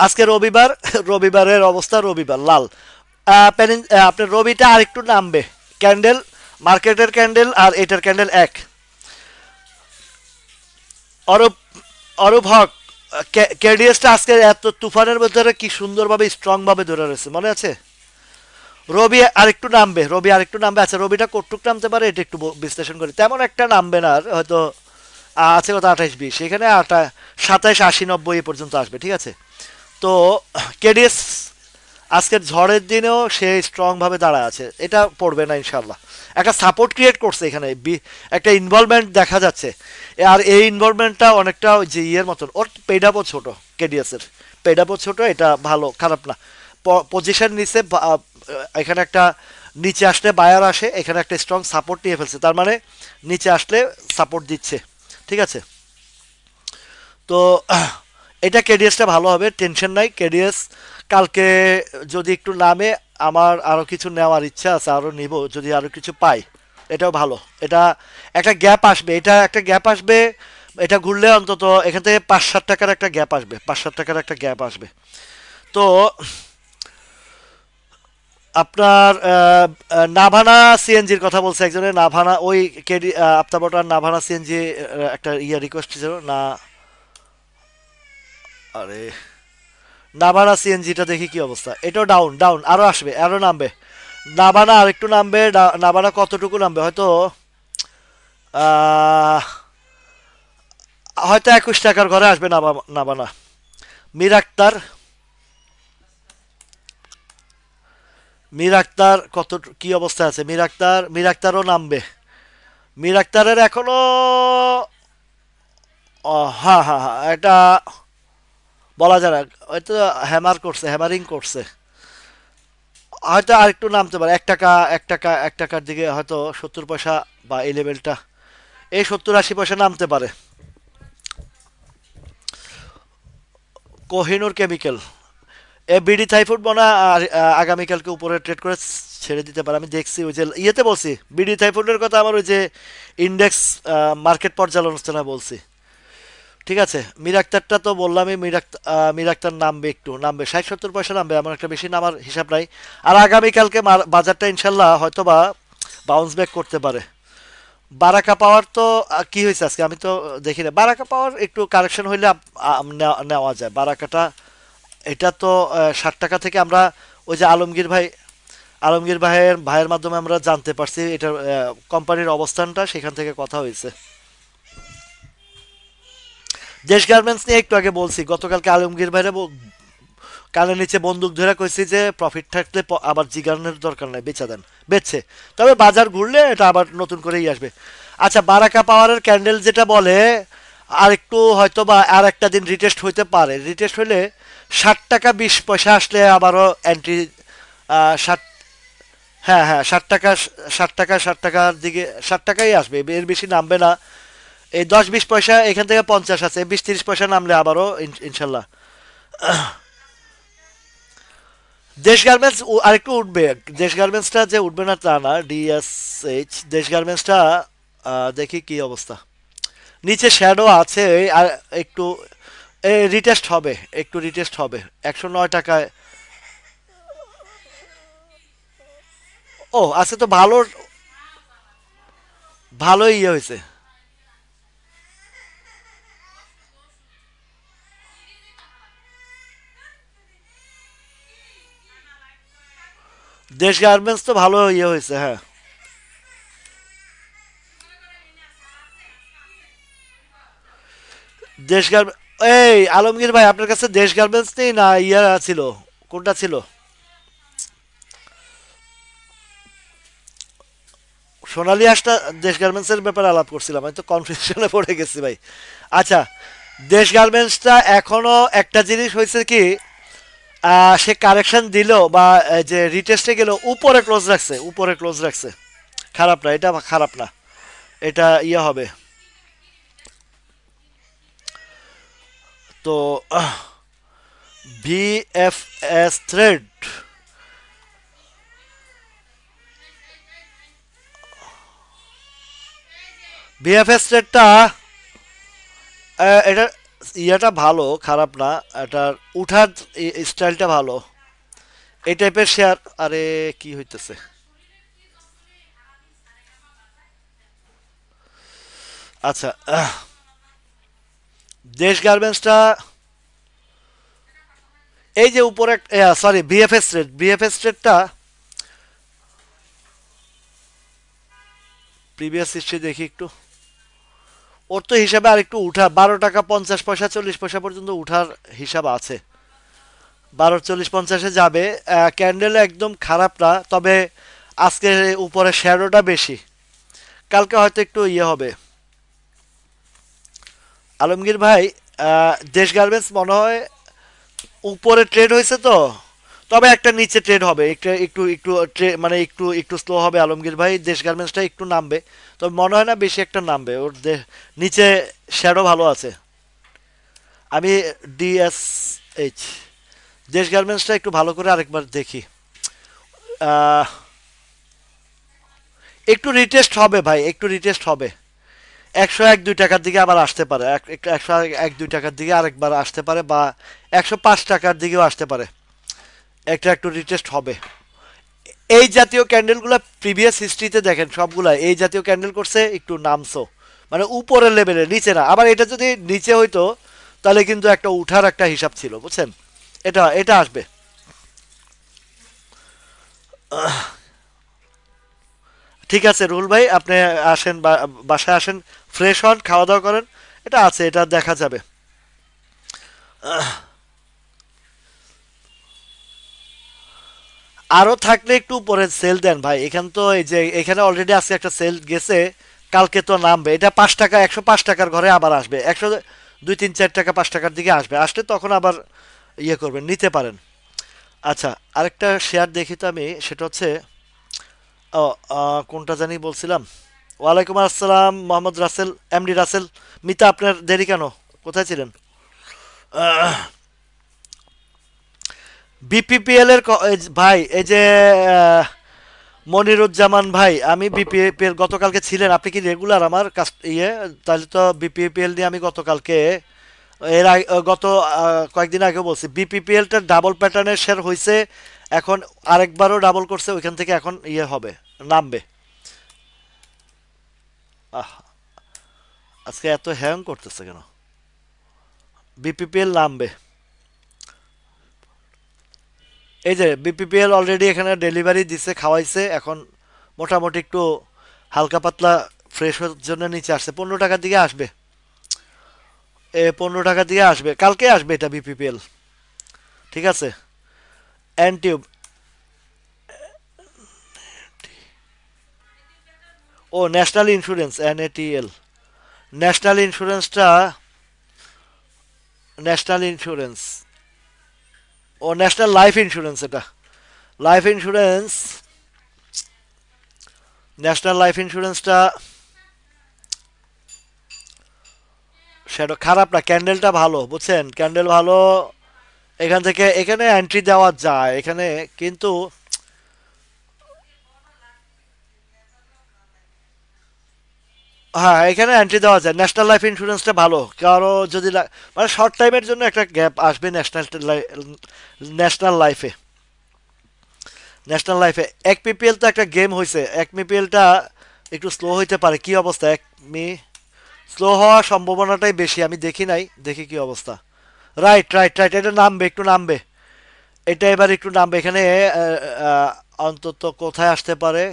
আজকে রবিবার, রবিবারের অবস্থা রবিবার লাল। আপনার রবিটা আরেকটু নামবে। ক্যান্ডেল, মার্কেটের ক্যান্ডেল আর এটার ক্যান্ডেল এক। অরূপ, অরূপ হক, কেডিএসটা আজকে এত তুফানের ভিতরে কি সুন্দরভাবে স্ট্রং ভাবে ধরে রয়েছে, মনে আছে? রবি আরেকটু নামবে, রবি আরেকটু নামবে। আচ্ছা রবিটা কটুক নামতে পারে এটা একটু বিশ্লেষণ করি। তেমন একটা নামবে না আর, হয়তো আছে কত 28-20, এখানে 27-80-90 এ পর্যন্ত আসবে, ঠিক আছে? তো কেডিএস আজকের ঝড়ের দিনেও সে স্ট্রং ভাবে দাঁড়ায় আছে, এটা পড়বে না ইনশাল্লাহ। একটা সাপোর্ট ক্রিয়েট করছে এখানে, একটা ইনভলভমেন্ট দেখা যাচ্ছে। আর এই ইনভলভমেন্টটা অনেকটা ওই যে ইয়ের মতন, ওর পেডাপও ছোট, কেডিএস এর পেডাপও ছোট, এটা ভালো, খারাপ না। পজিশন নিচে এখানে একটা, নিচে আসলে বায়ার আসে, এখানে একটা স্ট্রং সাপোর্ট নিয়ে ফেলছে, তার মানে নিচে আসলে সাপোর্ট দিচ্ছে, ঠিক আছে? তো এটা কেডিএসটা ভালো হবে, টেনশন নাই। কেডিএস কালকে যদি একটু নামে, আমার আরও কিছু নেওয়ার ইচ্ছা আছে, আরও নিব যদি আরও কিছু পাই। এটাও ভালো। এটা একটা গ্যাপ আসবে, এটা একটা গ্যাপ আসবে। এটা ঘুরলে অন্তত এখান থেকে 5-7 টাকার একটা গ্যাপ আসবে, 5-7 টাকার একটা গ্যাপ আসবে। তো আপনার নাভানা সিএনজির কথা বলছে একজনের, নাভানা ওই কেডি আপ্তাবটার নাভানা সিএনজি একটা ইয়া রিকোয়েস্ট ছিল না। আরে নাভানা সিএনজিটা দেখি কি অবস্থা, এটাও ডাউন, ডাউন আরো আসবে, আরো নামবে। নাভানা আরেকটু নামবে। নাভানা কতটুকু নামবে, হয়তো আহ, হয়তো 21 টাকার ঘরে আসবে নাভানা। মীর আক্তার, মীর আক্তার কত, কি অবস্থা আছে মীর আক্তার? মীর আক্তারও নামবে। মীর আক্তারের এখনো হ্যাঁ হ্যাঁ হ্যাঁ, এটা বলা যায় না, হয়তো হ্যামার করছে, হ্যামারিং করছে। হয়তো আরেকটু নামতে পারে, 1 টাকা, 1 টাকা, 1 টাকার দিকে হয়তো 70 পয়সা বা এই লেভেলটা, এই 70-80 পয়সা নামতে পারে। কোহিনুর কেমিক্যাল, এ বিডি থাইফুড মনে হয় আগামীকালকে উপরে ট্রেড করে ছেড়ে দিতে পারে, আমি দেখছি ওই যে ইয়েতে বলছি বিডি থাইফুডের কথা, আমার ওই যে ইন্ডেক্স মার্কেট পর্যালোচনা বলছি, ঠিক আছে? মীর আক্তারটা তো বললামই, মীর আক্তার নামবে, একটু নামবে, 60-70 পয়সা নামবে, এমন একটা বেশি নামার হিসাব নাই। আর আগামীকালকে বাজারটা ইনশাল্লাহ হয়তো বা বাউন্স ব্যাক করতে পারে। বারাকা পাওয়ার তো কি হয়েছে আজকে আমি তো দেখি না। বারাকা পাওয়ার একটু কারেকশন হইলে নেওয়া যায় বারাকাটা। এটা তো 60 টাকা থেকে আমরা ওই যে আলমগীর ভাইয়ের ভাইয়ের মাধ্যমে আমরা জানতে পারছি এটার কোম্পানির অবস্থানটা, সেখান থেকে কথা হয়েছে। দেশ গার্মেন্টস নিয়ে একটু আগে বলছি, গতকালকে আলমগীর ভাইরা কানের নিচে বন্দুক ধরে কইছি যে প্রফিট থাকলে আবার জিগানোর দরকার নাই, বেচা দেন, বেচছে। তবে বাজার ঘুরলে এটা আবার নতুন করেই আসবে। আচ্ছা বারাকা পাওয়ারের ক্যান্ডেল যেটা বলে, আর একটু হয়তো বা আর একটা দিন রিটেস্ট হইতে পারে, রিটেস্ট হইলে 60 টাকা 20 পয়সা আসলে আবারও এন্ট্রি। 60, হ্যাঁ হ্যাঁ 60 টাকা, 60 টাকা, 60 টাকার দিকে, 60 টাকাই আসবে, এর বেশি নামবে না। এই 10-20 পয়সা এখান থেকে 50 আছে, 20-30 পয়সা নামলে আবারও ইনশাল্লাহ। দেশ গার্মেন্টস আরেকটু উঠবে। দেশ গার্মেন্টসটা যে উঠবে না তা না, ডিএসএইচ দেশ গার্মেন্টসটা দেখি কি অবস্থা। নিচে শ্যাডো আছে, আর একটু রিটেস্ট হবে, একটু রিটেস্ট হবে 109 টাকায়। ও আজকে তো ভালো, ভালোই ইয়ে হয়েছে। দেশ গার্মেন্টস তো ভালো ইয়ে হয়েছে, হ্যাঁ। দেশ গার্মেন্টস, এই আলমগীর ভাই আপনার কাছে দেশ গার্মেন্টস নেই না ইয়া ছিল, কোনটা ছিল? সোনালী হাঁসটা, দেশ গার্মেন্টসের ব্যাপারে আলাপ করছিলাম, আমি তো কনফিউশনে পড়ে গেছি ভাই। আচ্ছা দেশ গার্মেন্টসটা এখনো একটা জিনিস হয়েছে কি, সে কারেকশন দিল বা যে রিটেস্টে গেল, উপরে ক্লোজ রাখছে, উপরে ক্লোজ রাখছে, খারাপ না এটা, খারাপ না, এটা ইয়ে হবে। তো ভিএফএস থ্রেড, বিএফএস রেটটা এটা ইয়েটা ভালো, খারাপ না। এটার উঠার স্টাইলটা ভালো। এই টাইপের শেয়ার। আরে কি হইতেছে? আচ্ছা, দেশ গার্মেন্টসটা, এই যে উপরে, সরি, বিএফএস রেটটা প্রিভিয়াস হিস্ট্রি দেখি একটু। ওর তো হিসাবে আর একটু উঠা, 12 টাকা 50 পয়সা 40 পয়সা পর্যন্ত উঠার হিসাব আছে। 12 40 50-এ যাবে। ক্যান্ডেল একদম খারাপ না, তবে আজকে উপরে শ্যাডোটা বেশি। কালকে হয়তো একটু ইয়ে হবে। আলমগীর ভাই, দেশ গার্মেন্টস মনে হয় উপরে ট্রেড হয়েছে তো, তবে একটা নিচে ট্রেড হবে, একটু একটু একটু মানে একটু একটু স্লো হবে আলমগীর ভাই। দেশ গার্মেন্টসটা একটু নামবে, তবে মনে হয় না বেশি একটা নামবে। ওর নিচে শ্যাডো ভালো আছে। আমি ডিএসএইচ, দেশ গার্মেন্টসটা একটু ভালো করে আরেকবার দেখি। আহ, একটু রিটেস্ট হবে ভাই, একটু রিটেস্ট হবে। 101 2 টাকার দিকে আবার আসতে পারে, 101 2 টাকার দিকে আরেকবার আসতে পারে, বা 105 টাকার দিকেও আসতে পারে। একটা একটু রিটেস্ট হবে। এই জাতীয় ক্যান্ডেলগুলো প্রিভিয়াস হিস্ট্রিতে দেখেন, সবগুলা এই জাতীয় ক্যান্ডেল করছে, একটু নামছো, মানে উপরের লেভেলে, নিচে না। আবার এটা যদি নিচে হইতো, তাহলে কিন্তু একটা উঠার একটা হিসাব ছিল, বুঝছেন? এটা এটা আসবে। ঠিক আছে রুল ভাই, আপনি আসেন, বাসায় আসেন, ফ্রেশ হন, খাওয়া দাওয়া করেন। এটা আছে, এটা দেখা যাবে। আরো থাকলে একটু উপরে সেল দেন ভাই। এখানে তো এই যে এখানে অলরেডি আজকে একটা সেল গেছে, কালকে তো নামবে। এটা 5 টাকা, 105 টাকার ঘরে আবার আসবে, 102 3 4 টাকা 5 টাকার দিকে আসবে। আসলে তখন আবার ইয়ে করবেন, নিতে পারেন। আচ্ছা, আরেকটা শেয়ার দেখি তো আমি, সেটা হচ্ছে, ও, কোনটা জানি বলছিলাম। ওয়ালাইকুম আসসালাম মোহাম্মদ রাসেল, এমডি রাসেল। মিতা, আপনার দেরি কেন? কোথায় ছিলেন? বিপিপিএল এর ভাই, এই যে আহ, মনিরুজ্জামান ভাই, আমি বিপিএল গতকালকে ছিলেন, আপনি কি রেগুলার আমার কাছ ইয়ে? তাহলে তো বিপিএল নিয়ে আমি গতকালকে, গত কয়েকদিন আগে বলছি, বিপিপিএলটা ডাবল প্যাটার্নের শেয়ার হয়েছে। এখন আরেকবারও ডাবল করছে, ওইখান থেকে এখন ইয়ে হবে, নামবে। আহ, আজকে এত হ্যাং করতেছে কেন? বিপিপিএল নামবে। এই যে বিপিপিএল অলরেডি এখানে ডেলিভারি দিছে, খাওয়াইছে, এখন মোটামুটি একটু হালকা পাতলা ফ্রেশ হওয়ার জন্য নিচে আসছে, 15 টাকার দিকে আসবে। 15 টাকার দিকে আসবে, কালকে আসবে এটা বিপিপিএল। ঠিক আছে। এনটিউব, ও ন্যাশনাল ইন্স্যুরেন্স, এনএটিএল। ন্যাশনাল ইন্স্যুরেন্সটা, ন্যাশনাল ইন্স্যুরেন্স, ও ন্যাশনাল লাইফ ইন্স্যুরেন্স এটা। লাইফ ইন্স্যুরেন্স, ন্যাশনাল লাইফ ইন্স্যুরেন্সটা সেটা খারাপ না, ক্যান্ডেলটা ভালো, বুঝছেন? ক্যান্ডেল ভালো। এখান থেকে এখানে এন্ট্রি দেওয়া যায় এখানে, কিন্তু হ্যাঁ, এখানে এন্ট্রি দেওয়া যায়। ন্যাশনাল লাইফ ইন্স্যুরেন্সটা ভালো, কারো যদি মানে শর্ট টাইমের জন্য একটা গ্যাপ আসবে ন্যাশনাল লাইফে। ন্যাশনাল লাইফে এক পিপিএল তো একটা গেম হয়েছে, এক পিপিএলটা একটু স্লো হইতে পারে। কি অবস্থা এক মি? স্লো হওয়ার সম্ভাবনাটাই বেশি, আমি দেখি নাই, দেখি কি অবস্থা। রাইট রাইট রাইট, এটা নামবে, একটু নামবে। এটা এবার একটু নামবে এখানে। আহ, অন্তত কোথায় আসতে পারে?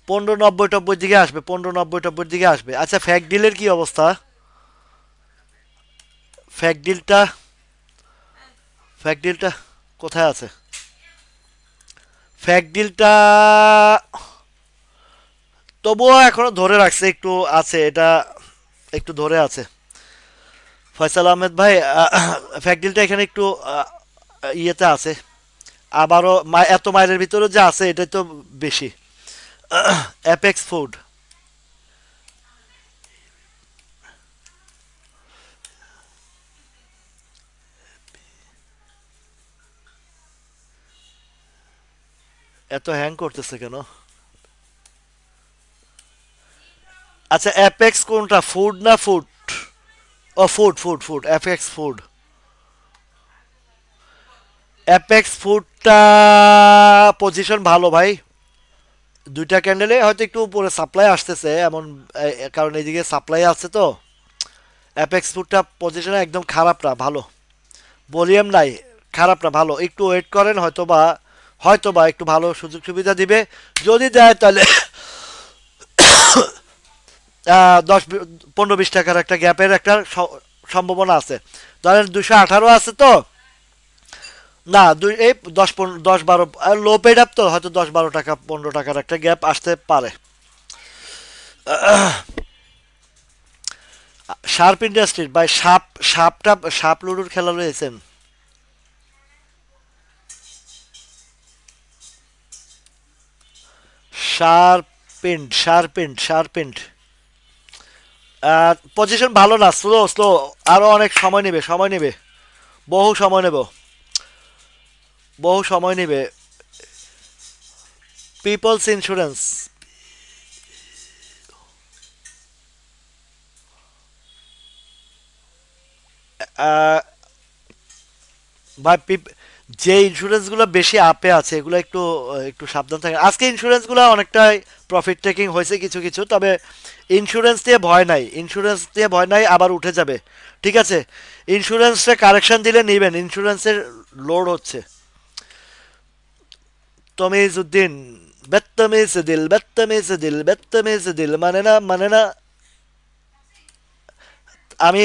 15 90 90 দিকে আসবে, 15 90 90 দিকে আসবে। আচ্ছা, ফ্যাক ডিলের কি অবস্থা? ফ্যাক ডিলটা, ফ্যাক ডিলটা কোথায় আছে? ফ্যাক ডিলটা তবুও এখনো ধরে রাখছে, একটু আছে এটা, একটু ধরে আছে। ফয়সাল আহমেদ ভাই, ফ্যাক ডিলটা এখানে একটু ইয়েতে আছে। আবারও এত মাইলের ভিতরে যে আছে, এটাই তো বেশি। অ্যাপেক্স ফুড, এত হ্যাং করতেছে কেন? আচ্ছা অ্যাপেক্স কোনটা, ফুড না ফুড? ও food food food, Apex food. Apex ফুডটা পজিশন ভালো ভাই। দুইটা ক্যান্ডেলে হয়তো একটু উপরে সাপ্লাই আসতেছে এমন, কারণ এইদিকে সাপ্লাই আছে তো। অ্যাপেক্স ফুডটা পজিশনে একদম খারাপ না, ভালো। ভলিউম নাই, খারাপ না, ভালো। একটু ওয়েট করেন, হয়তো বা একটু ভালো সুযোগ সুবিধা দিবে। যদি দেয় তাহলে 10 15 20 টাকার একটা গ্যাপের একটা সম্ভাবনা আছে। ধরেন 218 আছে তো। না এই 10 12 লো পেড আপ তো, হয়তো 10 12 টাকা 15 টাকার একটা গ্যাপ আসতে পারে। শার্প ইন্ডাস্ট্রির ভাই, সাপ লুডুর খেলা রয়েছেন? শার্পেন্ড। পজিশন ভালো না, স্লো স্লো। আরো অনেক সময় নেবে। বহু সময় নেব, বহু সময় নেবে। People's insurance. ভাই যে ইন্স্যুরেন্স গুলো বেশি আপে আছে এগুলো একটু একটু সাবধান থাকে। আজকে ইন্স্যুরেন্স গুলো অনেকটাই প্রফিট টেকিং হয়েছে কিছু কিছু, তবে ইন্স্যুরেন্স দিয়ে ভয় নাই, আবার উঠে যাবে। ঠিক আছে, ইন্স্যুরেন্সে কারেকশন দিলে নিবেন, ইন্স্যুরেন্সের লোড হচ্ছে। তমিজউদ্দিন, বেত্তমিজ দিল মানে না। আমি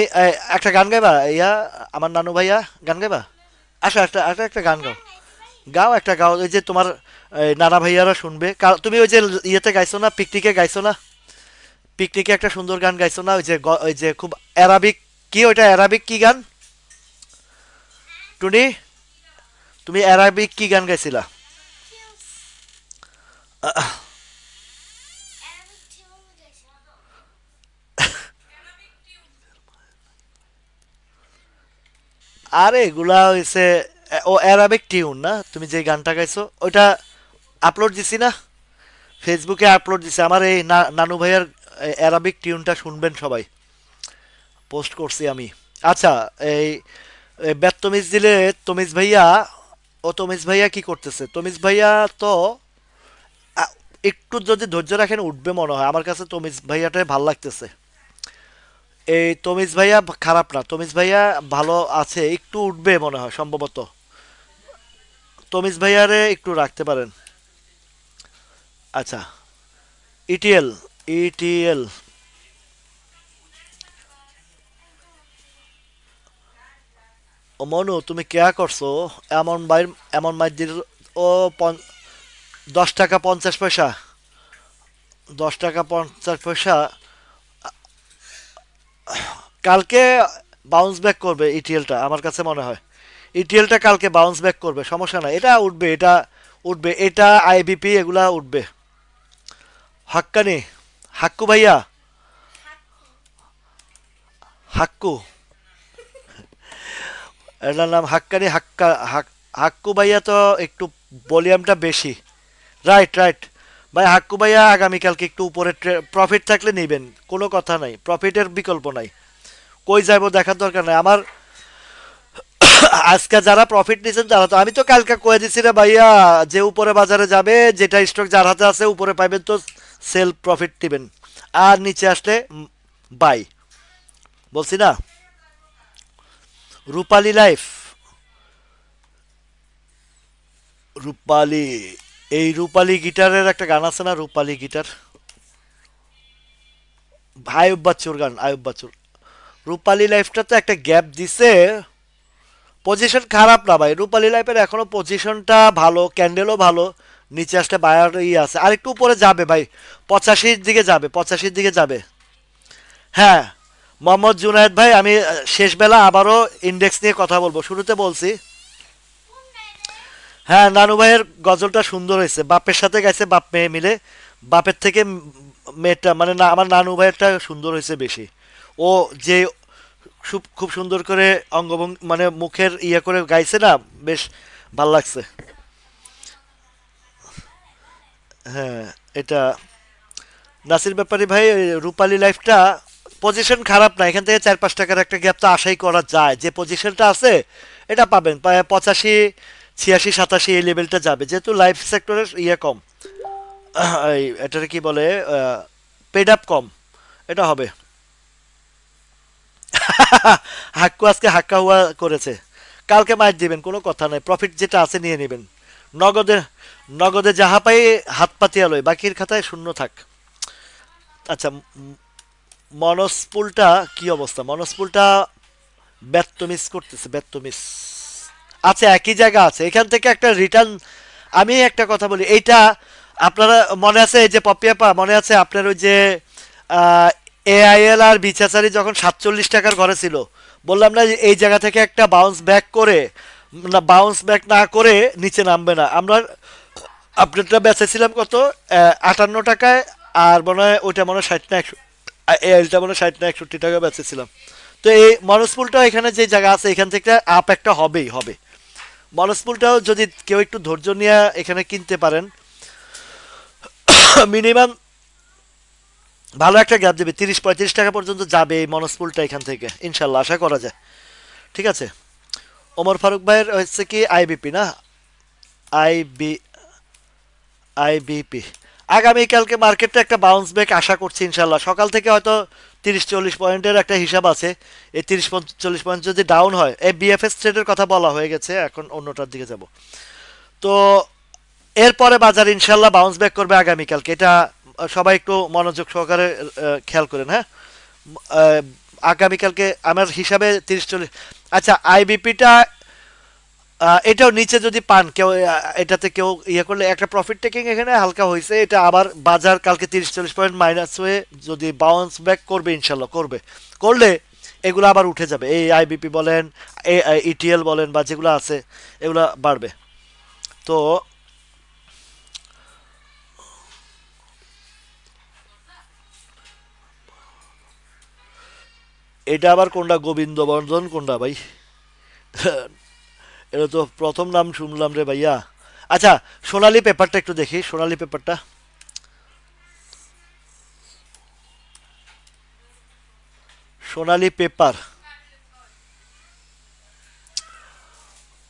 একটা গান গাইবা ইয়া, আমার নানু ভাইয়া, গান গাইবা? আসো একটা গান গাও। গাও একটা গাও, ওই যে তোমার নানা ভাইয়ারা শুনবে। তুমি ওই যে ইয়েতে গাইছো না, পিকনিকে গাইছো না? পিকনিকে একটা সুন্দর গান গাইছো না, ওই যে খুব অ্যারাবিক। কি ওইটা অ্যারাবিক কি গান? টুনি, তুমি অ্যারাবিক কি গান গাইছিলা? আরে এগুলা হইছে ও অ্যারাবিক টিউন না, তুমি যে গানটা গাইছো ওইটা আপলোড দিছি না, ফেসবুকে আপলোড দিছি। আমার এই নানু ভাইয়ার অ্যারাবিক টিউনটা শুনবেন সবাই, পোস্ট করছি আমি। আচ্ছা, এই বেত্তমিজ দিলে তমিজ ভাইয়া, তমিজ ভাইয়া কি করতেছে? তমিজ ভাইয়া তো আ- একটু যদি ধৈর্য রাখেন উঠবে মনে হয়, আমার কাছে তমিজ ভাইয়াটাই ভাল লাগতেছে। এই তমিজ ভাইয়া খারাপ না, তমিজ ভাইয়া ভালো আছে, একটু উঠবে মনে হয় সম্ভবত। তমিজ ভাইয়ারে একটু রাখতে পারেন। আচ্ছা, ইটিএল। ও মনু, তুমি কেয়া করছো? এমন মাই এমন মাই দিল। ও 10 টাকা 50 পয়সা, 10 টাকা 50 পয়সা। কালকে বাউন্স ব্যাক করবে ইটিএলটা, আমার কাছে মনে হয়। ইটিএলটা কালকে বাউন্স ব্যাক করবে, সমস্যা নাই, এটা উঠবে, এটা আইবিপি এগুলা উঠবে। হাক্কানি, হাক্কু ভাইয়া, হাক্কু, এটার নাম হাক্কানি, হাক্কু ভাইয়া তো একটু ভলিউমটা বেশি। Right right. ভাই হাক্কু ভাইয়া আগামীকালকে একটু উপরে প্রফিট থাকলে নেবেন, কোনো কথা নাই, প্রফিটের বিকল্প নাই। কই যাবো দেখার দরকার নাই আমার। আজকে যারা প্রফিট নিছেন তারা তো, আমি তো কালকে কয়ে দিছি রে ভাইয়া, যে উপরে বাজারে যাবে, যেটা স্টক যার হাতে আছে উপরে পাইবেন তো সেল প্রফিট দিবেন, আর নিচে আসলে বাই, বলছি না? রূপালী লাইফ, রূপালী, এই রূপালী গিটারের একটা গান আছে না, রূপালী গিটার, আয়ুব বাচ্চুর গান, আয়ুব বাচ্চুর। রূপালী লাইফটা তো একটা গ্যাপ দিছে। পজিশন খারাপ না ভাই, রূপালী লাইফের এখনো পজিশনটা ভালো, ক্যান্ডেলও ভালো। নিচে আসলে বায়ার আছে, আর একটু উপরে যাবে ভাই, 85-র দিকে যাবে। হ্যাঁ, মোহাম্মদ জুনায়েদ ভাই, আমি শেষ বেলা আবারও ইন্ডেক্স নিয়ে কথা বলবো, শুরুতে বলছি। হ্যাঁ, নানু ভাইয়ের গজলটা সুন্দর হয়েছে, বাপের সাথে গাইছে, বাপ মেয়ে মিলে। বাপের থেকে মেয়েটা মানে না, আমার নানু ভাইয়েরটা সুন্দর হয়েছে বেশি। ও যে খুব সুন্দর করে অঙ্গভঙ্গি মানে মুখের ইয়ে করে গাইছে না, বেশ ভাল লাগছে। হ্যাঁ, এটা নাসির ব্যাপারী ভাই, ওই রূপালী লাইফটা পজিশন খারাপ না, এখান থেকে 4-5 টাকার একটা গ্যাপ তো আশাই করা যায়। যে পজিশনটা আছে এটা পাবেন প্রায় 85, 86, 87 এই লেভেলটা যাবে, যেহেতু লাইফ সেক্টরের ইয়ে কম, এই এটার কি বলে, পেড আপ কম, এটা হবে। হাক্কু আজকে হাক্কা হুয়া করেছে, কালকে মাইট দিবেন, কোনো কথা নাই, প্রফিট যেটা আছে নিয়ে নেবেন। নগদে, নগদে যাহা পাই হাত পাতিয়া লই, বাকির খাতায় শূন্য থাক। আচ্ছা, মনস্পুলটা কি অবস্থা? মনস্পুলটা ব্যর্থ মিস করতেছে, ব্যর্থ মিস আছে, একই জায়গা আছে, এখান থেকে একটা রিটার্ন। আমি একটা কথা বলি, এইটা আপনারা মনে আছে, এই যে পপিয়াপা মনে আছে আপনার ওই যে এআইএল আর বিচাচারি যখন 47 টাকার ঘরে ছিল, বললাম না যে এই জায়গা থেকে একটা বাউন্স ব্যাক করে, না বাউন্স ব্যাক না করে নিচে নামবে না। আমরা আপডেটটা বেচেছিলাম কত, 58 টাকায়, আর মনে হয় ওইটা মনে হয় 60 না 61, এলটা মনে হয় 60 না 61 টাকা বেচেছিলাম। তো এই মনস্পুলটা এখানে যে জায়গা আছে, এখান থেকে আপ একটা হবেই হবে। মনস্পুলটাও যদি কেউ একটু ধৈর্য নিয়ে এখানে কিনতে পারেন, মিনিমাম ভালো একটা গ্যাপ দেবে, 30-35 টাকা পর্যন্ত যাবে এই মনস্পুলটা এখান থেকে, ইনশাল্লাহ আশা করা যায়। ঠিক আছে। ওমর ফারুক ভাইয়ের হচ্ছে কি আইবিপি না, আইবি আইবিপি আগামীকালকে মার্কেটটা একটা বাউন্স ব্যাক আশা করছি ইনশাল্লাহ। সকাল থেকে হয়তো 30-40 পয়েন্টের একটা হিসাব আছে। এই 30-40 পয়েন্ট যদি ডাউন হয়, এই বিএফএস ট্রেডের কথা বলা হয়ে গেছে, এখন অন্যটার দিকে যাব। তো এরপরে বাজার ইনশাল্লাহ বাউন্স ব্যাক করবে আগামীকালকে, এটা সবাই একটু মনোযোগ সহকারে খেয়াল করেন, হ্যাঁ। আহ, আগামীকালকে আমার হিসাবে 30-40। আচ্ছা, আইবিপিটা এটাও নিচে যদি পান কেউ, এটাতে কেউ ইয়ে করলে একটা প্রফিট টেকিং এখানে হালকা হয়েছে, এটা আবার বাজার কালকে 30-40 পয়েন্ট মাইনাস হয়ে যদি বাউন্স ব্যাক করবে ইনশাল্লাহ করবে, করলে এগুলো আবার উঠে যাবে। এই আইবিপি বলেন, ইটিএল বলেন, বা যেগুলো আছে এগুলো বাড়বে। তো এটা আবার কোনটা, গোবিন্দবর্ধন কোনটা ভাই? এটা তো প্রথম নাম শুনলাম রে ভাইয়া। আচ্ছা, সোনালী পেপারটা একটু দেখি, সোনালী পেপারটা, সোনালী পেপার।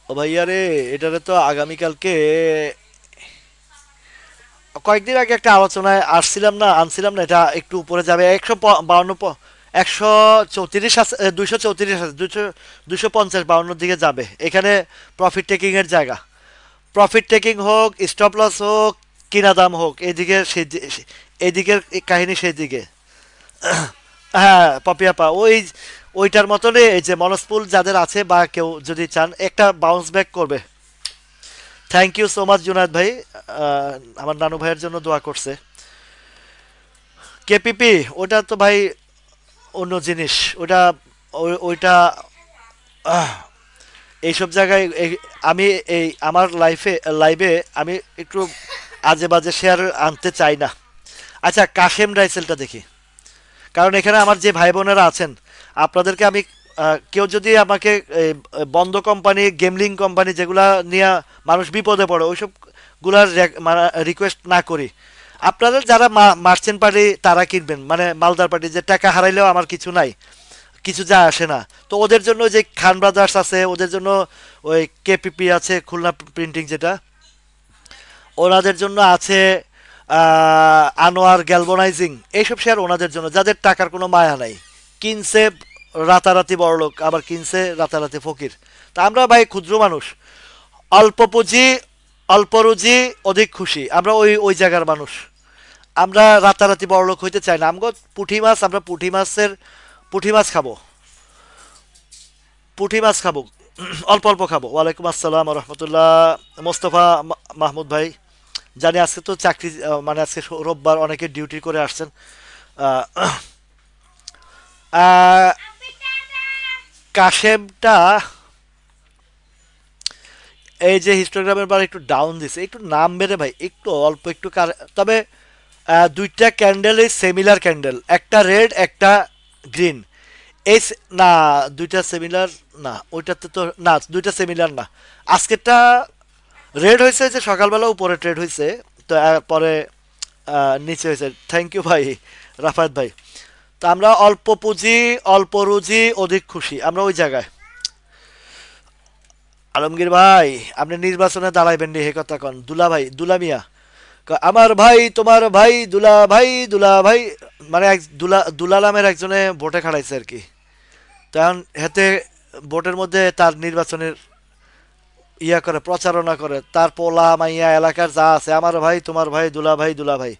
ও ভাইয়া রে, এটারে তো আগামীকালকে কয়েকদিন আগে একটা আলোচনায় আসছিলাম না, আনছিলাম না, এটা একটু উপরে যাবে, 152, 134 আছে, 234 আছে, 250-52 দিকে যাবে। এখানে প্রফিট টেকিং এর জায়গা, প্রফিট টেকিং হোক, স্টপ লস হোক, কিনা দাম হোক, এদিকে এদিকের কাহিনী সেই দিকে। হ্যাঁ, পপিয়াপা ওইটার মতনই, এই যে মনস্পুল যাদের আছে বা কেউ যদি চান একটা বাউন্স ব্যাক করবে। Thank you so much Junaid ভাই, আমার নানু ভাইয়ের জন্য দোয়া করছে। কেপিপি ওটা তো ভাই অন্য জিনিস, ওটা ওইটা আহ, এইসব জায়গায় আমি এই আমার লাইভে আমি একটু আজে বাজে শেয়ার আনতে চাই না। আচ্ছা, কাশেম রাইসেলটা দেখি, কারণ এখানে আমার যে ভাই বোনেরা আছেন, আপনাদেরকে আমি কেউ যদি আমাকে এই, বন্ধ কোম্পানি, গেমলিং কোম্পানি যেগুলা নিয়ে মানুষ বিপদে পড়ে, ওইসব গুলার রিকোয়েস্ট না করি। আপনাদের যারা মার্চেন্ট পার্টি তারা কিনবেন, মানে মালদার পার্টি, যে টাকা হারাইলেও আমার কিছু নাই, কিছু যায় আসে না। তো ওদের জন্য যে খান ব্রাদার্স আছে, ওদের জন্য ওই কেপিপি আছে, খুলনা প্রিন্টিং যেটা, ওনাদের জন্য আছে আনোয়ার গ্যালভানাইজিং, এইসব শেয়ার ওনাদের জন্য যাদের টাকার কোনো মায়া নাই, কিনছে রাতারাতি বড়লোক, আবার কিনছে রাতারাতি ফকির। তা আমরা ভাই ক্ষুদ্র মানুষ, অল্প পুঁজি, অল্প রুজি, অধিক খুশি, আমরা ওই ওই জায়গার মানুষ। আমরা রাতারাতি বড়লোক হইতে চাই না। আমগো পুঁটি মাছ, আমরা পুঁটি মাছ খাবো, পুঁটি মাছ খাবো, অল্প অল্প খাবো। ওয়ালাইকুম আসসালাম রহমতুল্লাহ। মোস্তফা মাহমুদ ভাই, জানি আজকে তো চাকরি, মানে আজকে রোববার, অনেকে ডিউটি করে আসছেন। আহ, আহ, কাশেমটা এই যে হিস্টোগ্রামের বার একটু ডাউন দিছে, একটু নাম বেড়ে ভাই, একটু অল্প একটু তবে দুইটা ক্যান্ডেল সিমিলার ক্যান্ডেল, একটা রেড একটা গ্রিন, না, দুইটা সিমিলার না, ওইটাতে তো না, দুইটা সিমিলার না। আজকেরটা রেড হয়েছে, যে সকালবেলা উপরে ট্রেড হয়েছে, তো পরে নিচে হয়েছে। থ্যাংক ইউ ভাই, রাফাত ভাই। তো আমরা অল্প পুঁজি, অল্প রুজি, অধিক খুশি, আমরা ওই জায়গায়। আলমগীর ভাই, আপনি নির্বাচনে দাঁড়াইবেন নি হে কথা কন, দুলা ভাই, দুলা মিয়া। আমার ভাই, তোমার ভাই, দুলা ভাই, দুলা ভাই, মানে দুলা দুলা নামের একজনে ভোটে খাড়াইছে আর কি। তখন হেতে ভোটের মধ্যে তার নির্বাচনের ইয়া করে, প্রচারণা করে, তার পোলা মাইয়া এলাকার যা আছে, আমার ভাই, তোমার ভাই, দুলা ভাই, দুলা ভাই।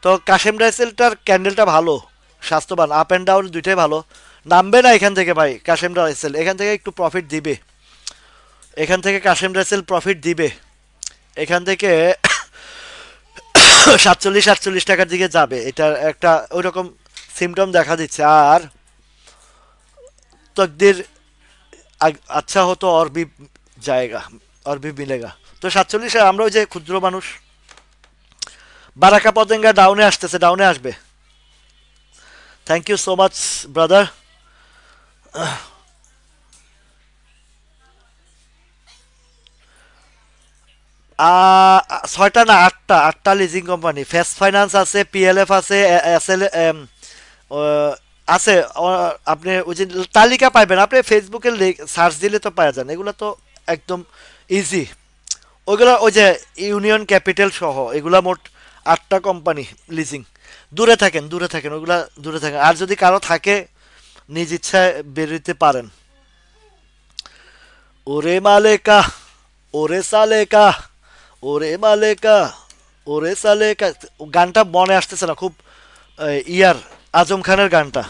তো কাশেম রাইসেলটার ক্যান্ডেলটা ভালো, স্বাস্থ্যবান, আপ অ্যান্ড ডাউন দুইটাই ভালো। নামবে না এখান থেকে ভাই কাশেম রাইসেল, এখান থেকে একটু প্রফিট দিবে, এখান থেকে কাশেম রাইসেল প্রফিট দিবে, এখান থেকে 47-48 টাকার দিকে যাবে, এটা একটা ওইরকম সিমটম দেখা দিচ্ছে। আর তকদির আচ্ছা হতো और भी जाएगा, और भी मिलेगा। তো 47, আমরা ওই যে ক্ষুদ্র মানুষ, বারাকা পতেঙ্গা ডাউনে আসতেছে, ডাউনে আসবে। Thank you so much brother. ছয়টা না আটটা, আটটা লিজিং কোম্পানি, ফেস ফাইন্যান্স আছে, পিএলএফ আছে, এস এল আছে। আপনি ওই যে তালিকা পাইবেন, আপনি ফেসবুকে সার্চ দিলে তো পাওয়া যান, এগুলো তো একদম ইজি। ওইগুলো ওই যে ইউনিয়ন ক্যাপিটাল সহ এগুলা মোট আটটা কোম্পানি লিজিং। দূরে থাকেন, দূরে থাকেন, ওইগুলা দূরে থাকেন। আর যদি কারো থাকে নিজ ইচ্ছায় বেরোতে পারেন। ওরে মালেকা, ওরে সালেকা, ওরে মালেকা, ওরে সালেকা, গানটা মনে আসতেছে না খুব, ইয়ার আজম খানের গানটা,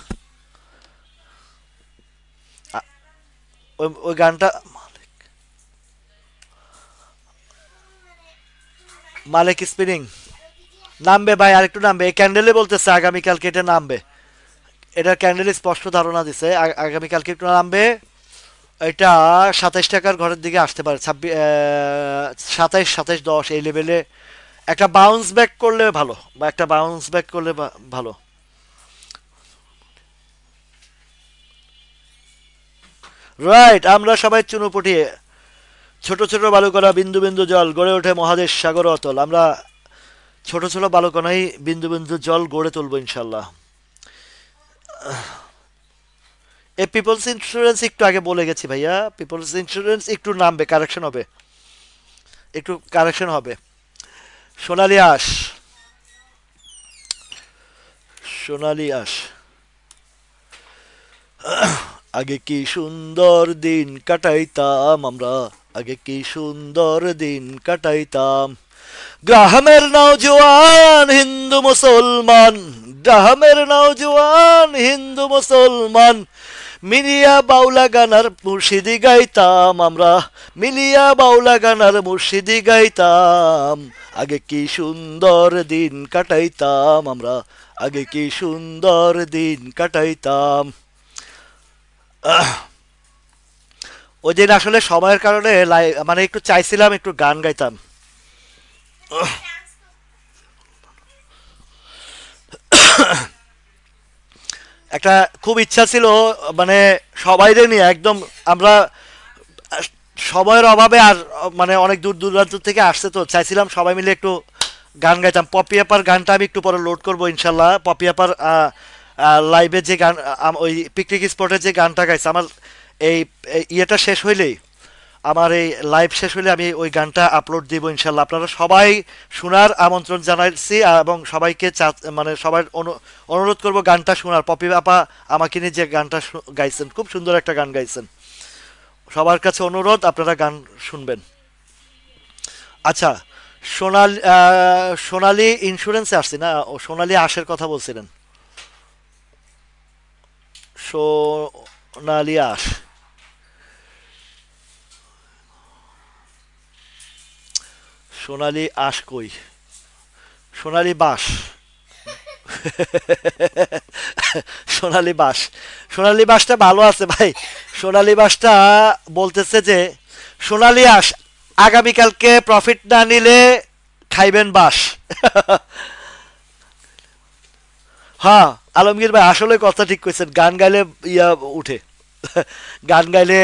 ওই ওই গানটা। মালিক স্পিনিং নামবে ভাই, আরেকটু নামবে, এই ক্যান্ডেলে বলতেছে আগামীকালকে এটা নামবে, এটা ক্যান্ডেলে স্পষ্ট ধারণা দিছে আগামীকালকে একটু নামবে। এটা 27 টাকার ঘরের দিকে আসতে পারে, 27-10 এই লেভেলে একটা বাউন্স ব্যাক করলে ভালো, বা একটা বাউন্স ব্যাক করলে ভালো। রাইট, আমরা সবাই চুনোপুটি, ছোট ছোট বালুকণা, বিন্দু বিন্দু জল, গড়ে ওঠে মহাদেশ সাগর অতল। আমরা ছোট ছোট বালুকণাই বিন্দু বিন্দু জল গড়ে তুলবো ইনশাল্লাহ। এই পিপলস ইন্স্যুরেন্স একটু আগে বলে গেছি ভাইয়া, পিপলস ইন্স্যুরেন্স একটু নামবে, কারেকশন হবে, একটু কারেকশন হবে। সোনালী আঁশ, সোনালী আঁশ। আগে কি সুন্দর দিন কাটাইতাম আমরা, আগে কি সুন্দর দিন কাটাইতাম। গ্রামের নওজোয়ান হিন্দু মুসলমান, গ্রামের নওজোয়ান হিন্দু মুসলমান, মিলিয়া বাউলা গানার মুর্শিদি গাইতাম আমরা, মিলিয়া বাউলা গানার মুর্শিদি গাইতাম। আগে কি সুন্দর দিন কাটাইতাম আমরা, আগে কি সুন্দর দিন কাটাইতাম। ওই দিন আসলে সময়ের কারণে মানে একটু চাইছিলাম একটু গান গাইতাম। একটা খুব ইচ্ছা ছিল, মানে সবাইরে নিয়ে একদম, আমরা সময়ের অভাবে আর মানে অনেক দূর দূরান্ত থেকে আসছে, তো চাইছিলাম সবাই মিলে একটু গান গাইতাম। পপি আপার গানটা আমি একটু পরে লোড করবো ইনশাল্লাহ। পপি আপার লাইভে যে গান, ওই পিকনিক স্পটে যে গানটা গাইছে, আমার এই ইয়েটা শেষ হইলেই, আমার এই লাইভ শেষ হলে আমি ওই গানটা আপলোড দিব ইনশাল্লাহ। আপনারা সবাই শোনার আমন্ত্রণ জানাইছি, এবং সবাইকে মানে সবার অনুরোধ করব গানটা শোনার। পপি আপা আমাকে নিয়ে যে গানটা গাইছেন, খুব সুন্দর একটা গান গাইছেন, সবার কাছে অনুরোধ আপনারা গান শুনবেন। আচ্ছা, সোনালি, সোনালি ইন্স্যুরেন্সে আসছি না, ও সোনালি আঁশের কথা বলছিলেন, সোনালি আঁশ। সোনালি আঁশ কই, সোনালি বাঁশ, সোনালি বাঁশ, সোনালি বাঁশটা ভালো আছে ভাই। সোনালি বাঁশটা বলতেছে যে সোনালি আঁশ আগামীকালকে প্রফিট না নিলে খাইবেন বাঁশ। হ্যাঁ, আলমগীর ভাই আসলে কথা ঠিক কইছেন, গান গাইলে ইয়া উঠে, গান গাইলে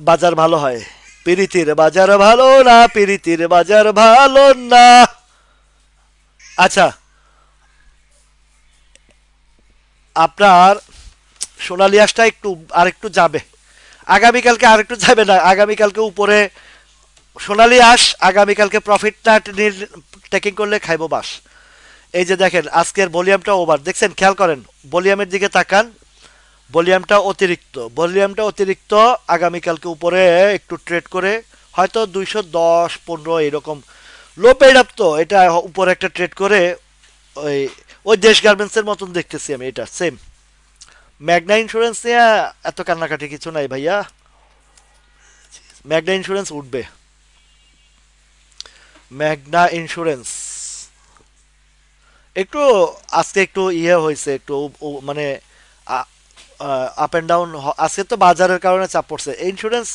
বাজার ভালো হয়। পিরিতির বাজার ভালো না, পিরিতির বাজার ভালো না। আচ্ছা, আপনার সোনালী আঁশটা একটু আরেকটু যাবে, আগামীকালকে আরেকটু যাবে না, আগামীকালকে উপরে সোনালী আঁশ, আগামীকালকে প্রফিটটা টেকিং করলে খাইবো বাস। এই যে দেখেন আজকের ভলিউমটা ওভার দেখছেন, খেয়াল করেন ভলিউমের দিকে তাকান, ভলিউমটা অতিরিক্ত, আগামীকালকে উপরে একটু ট্রেড করে হয়তো 210-15 এরকম লো পেড আপ, তো এটা উপরে একটা ট্রেড করে ওই ওই দেশ গার্মেন্টসের মতন দেখতেছি আমি এটা সেম। ম্যাগনা ইন্স্যুরেন্স নিয়ে এত কান্নাকাটি কিছু নাই ভাইয়া, ম্যাগনা ইন্স্যুরেন্স উঠবে, ম্যাগনা ইন্স্যুরেন্স একটু আজকে একটু ইয়ে হয়েছে একটু মানে আপ অ্যান্ড ডাউন, আজকে তো বাজারের কারণে চাপ পড়ছে, ইন্স্যুরেন্স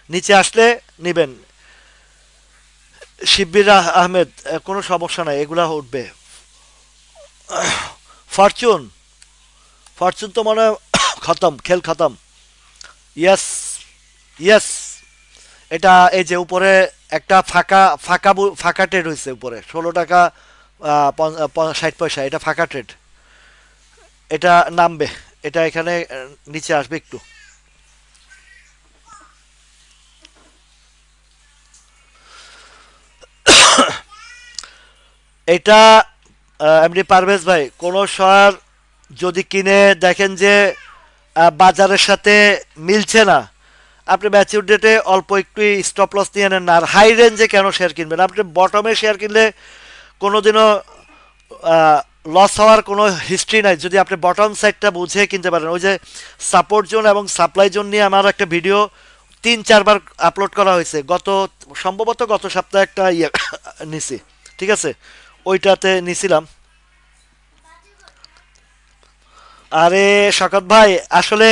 নিচে আসলে নিবেন। শিব্বির আহমেদ কোনো সমস্যা নাই, এগুলা উঠবে। ফরচুন, ফরচুন তো মনে হয় খতম, খেল খতম। ইয়েস, ইয়েস, এটা এই যে উপরে একটা ফাঁকা ফাঁকা ফাঁকা ট্রেড হয়েছে উপরে 16 টাকা 60 পয়সা, এটা ফাঁকা ট্রেড, এটা নামবে, এটা এখানে নিচে আসবে একটু। এটা এমনি পারভেজ ভাই কোন শেয়ার যদি কিনে দেখেন যে বাজারের সাথে মিলছে না, আপনি ম্যাচিউর ডেটে অল্প একটু স্টপ লস নিয়ে নেন না। আর হাই রেঞ্জে কেন শেয়ার কিনবেন, আপনি বটমে শেয়ার কিনলে কোনোদিনও লস হওয়ার কোনো হিস্ট্রি নাই যদি আপনি বটম সাইডটা বুঝে কিনতে পারেন। ওই যে সাপোর্ট জোন এবং সাপ্লাই জোন নিয়ে আমার একটা ভিডিও 3-4 বার আপলোড করা হয়েছে, সম্ভবত গত সপ্তাহে একটা ইয়ে নিছি, ঠিক আছে, ওইটাতে নিছিলাম। আরে শকত ভাই, আসলে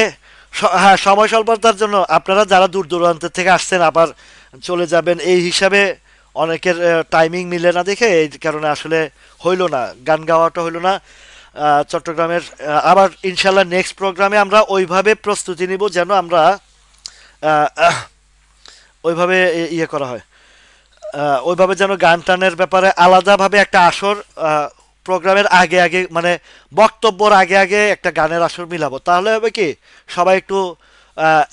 হ্যাঁ, সময় স্বল্পতার জন্য আপনারা যারা দূর দূরান্ত থেকে আসছেন আবার চলে যাবেন এই হিসাবে অনেকের টাইমিং মিলে না দেখে এই কারণে আসলে হইল না, গান গাওয়াটা হইল না। চট্টগ্রামের আবার ইনশাল্লাহ নেক্সট প্রোগ্রামে আমরা ওইভাবে প্রস্তুতি নিব যেন আমরা আহ, ওইভাবে ইয়ে করা হয়, ওইভাবে যেন গান টানের ব্যাপারে আলাদাভাবে একটা আসর প্রোগ্রামের আগে আগে মানে বক্তব্যর আগে আগে একটা গানের আসর মিলাবো, তাহলে হবে কি সবাই একটু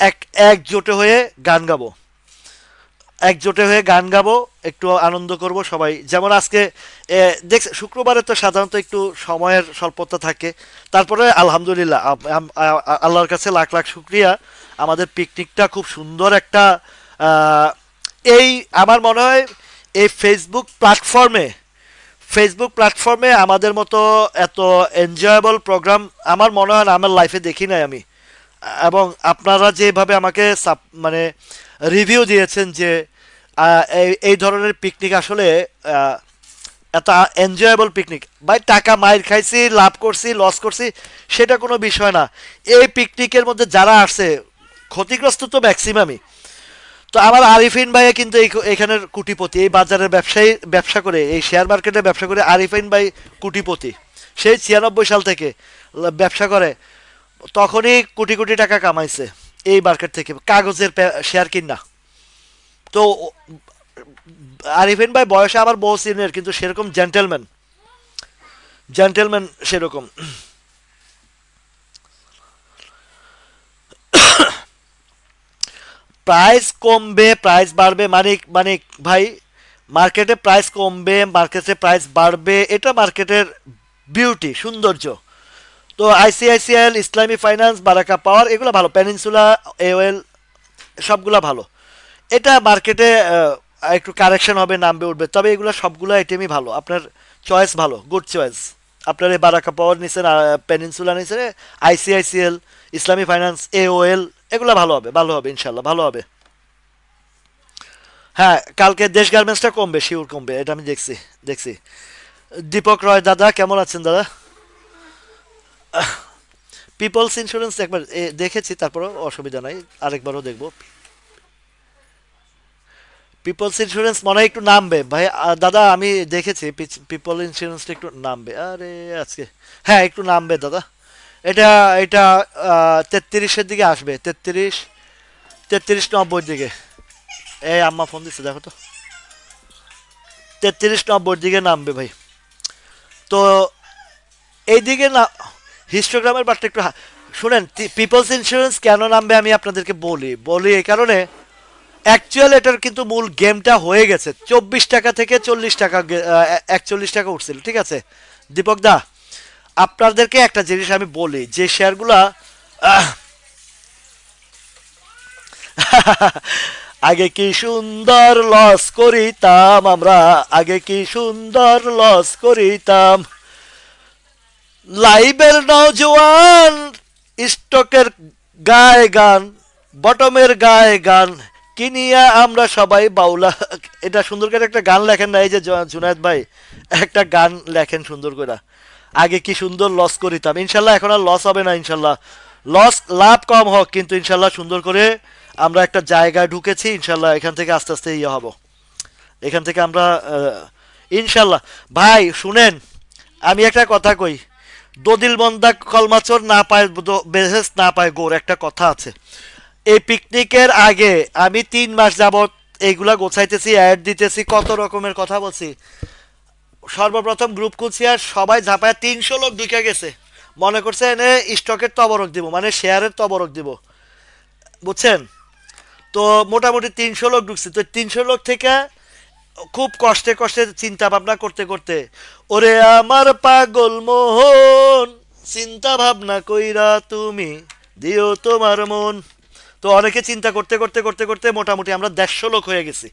এক একজোটে হয়ে গান গাবো, একজোটে হয়ে গান গাবো, একটু আনন্দ করব সবাই। যেমন আজকে দেখ শুক্রবারে তো সাধারণত একটু সময়ের স্বল্পতা থাকে, তারপরে আলহামদুলিল্লাহ আল্লাহর কাছে লাখ লাখ শুক্রিয়া, আমাদের পিকনিকটা খুব সুন্দর একটা আহ, এই আমার মনে হয় এই ফেসবুক প্ল্যাটফর্মে আমাদের মতো এত এনজয়েবল প্রোগ্রাম আমার মনে হয় না আমার লাইফে দেখি নাই আমি। এবং আপনারা যেভাবে আমাকে মানে রিভিউ দিয়েছেন যে এই ধরনের পিকনিক আসলে আহ, এত এনজয়েবল পিকনিক, ভাই টাকা মাইর খাইছি, লাভ করছি, লস করছি, সেটা কোনো বিষয় না। এই পিকনিকের মধ্যে যারা আসছে ক্ষতিগ্রস্ত তো ম্যাক্সিমামই। তো আমার আরিফিন ভাইয়া কিন্তু এখানের কোটিপতি, এই বাজারের ব্যবসা করে, এই শেয়ার মার্কেটে ব্যবসা করে আরিফিন ভাই কোটিপতি, সেই 96 সাল থেকে ব্যবসা করে, তখনই কোটি কোটি টাকা কামাইছে এই মার্কেট থেকে কাগজের শেয়ার কিনা। তো আরিফিন ভাই বয়সে আমার বহু সিনিয়র, কিন্তু সেরকম জেন্টেলম্যান, জেন্টেলম্যান সেরকম। প্রাইস কমবে, প্রাইস বাড়বে, মানিক মানিক ভাই, মার্কেটে প্রাইস কমবে, মার্কেটে প্রাইস বাড়বে, এটা মার্কেটের বিউটি, সৌন্দর্য। তো আইসিআইসিআইএল, ইসলামী ফাইন্যান্স, বারাকা পাওয়ার এগুলো ভালো, পেনিনসুলা, এওএল সবগুলা ভালো। এটা মার্কেটে একটু কারেকশন হবে, নামবে উঠবে, তবে এগুলো সবগুলো আইটেমই ভালো, আপনার চয়েস ভালো, গুড চয়েস। আপনার এই বারাকা পাওয়ার নিছেন, পেনিনসুলা নিছেন, আইসিআইসিএল, ইসলামী ফাইন্যান্স, এওএল এগুলো ভালো হবে, ভালো হবে ইনশাল্লাহ, ভালো হবে। হ্যাঁ, কালকে দেশ গার্মেন্টসটা কমবে, শিওর কমবে, এটা আমি দেখছি, দেখছি। দীপক রয় দাদা কেমন আছেন দাদা? পিপলস ইন্স্যুরেন্স একবার দেখেছি, তারপরেও অসুবিধা নাই, আরেকবারও দেখবো। পিপলস ইন্স্যুরেন্স মনে হয় একটু নামবে ভাই, দাদা আমি দেখেছি পিপল ইন্স্যুরেন্সটা একটু নামবে, আরে আজকে হ্যাঁ একটু নামবে দাদা। এটা এটা 33-এর দিকে আসবে, 33-90 দিকে। এই আম্মা ফোন দিচ্ছে দেখো তো, 33-90 দিকে নামবে ভাই। তো এইদিকে না, হিস্টোগ্রামের বারটা একটু শুনেন। পিপলস ইন্স্যুরেন্স কেন নামবে আমি আপনাদেরকে বলি বলি এই কারণে, অ্যাকচুয়াল এটার কিন্তু মূল গেমটা হয়ে গেছে, 24 টাকা থেকে 40 টাকা, 41 টাকা উঠছিল, ঠিক আছে দীপক দা। আপনাদেরকে একটা জিনিস আমি বলি, যে শেয়ারগুলা আগে কি সুন্দর লস করিতাম আমরা, আগে কি সুন্দর লস করিতাম, লাইভের নওজোয়ান, স্টকের গায়ে গান, বটমের গায়ে গান, কিনিয়া আমরা সবাই বাউলা। এটা সুন্দর করে একটা গান লেখেন না, এই যে জুনায়েদ ভাই, একটা গান লেখেন সুন্দর করে, আগে কি সুন্দর লস করিতাম। ইনশাল্লাহ এখন আর লস হবে না, ইনশাল্লাহ লস লাভ কম হোক, কিন্তু ইনশাল্লাহ সুন্দর করে আমরা একটা জায়গায় ঢুকেছি, ইনশাল্লাহ এখান থেকে আস্তে আস্তে ইয়ে হব, এখান থেকে আমরা ইনশাল্লাহ। ভাই শুনেন, আমি একটা কথা কই, দদিল বন্দা কলমাচর না পায় বেহেস না পায় গোর, একটা কথা আছে। এই পিকনিকের আগে আমি 3 মাস যাবত এইগুলা গোছাইতেছি, অ্যাড দিতেছি, কত রকমের কথা বলছি। সর্বপ্রথম গ্রুপ খুলছি আর সবাই ঝাঁপায় 300 লোক ঢুকে গেছে, মনে করছে এনে স্টকের তবরক দিব, মানে শেয়ারের তবরক দিব, বুঝছেন। তো মোটামুটি 300 লোক ঢুকছে, তো 300 লোক থেকে খুব কষ্টে কষ্টে চিন্তা ভাবনা করতে করতে, ওরে আমার পাগল মোহন, চিন্তা ভাবনা কইরা তুমি দিও তোমার মন। তো অনেকে চিন্তা করতে করতে করতে করতে মোটামুটি আমরা 150 লোক হয়ে গেছি।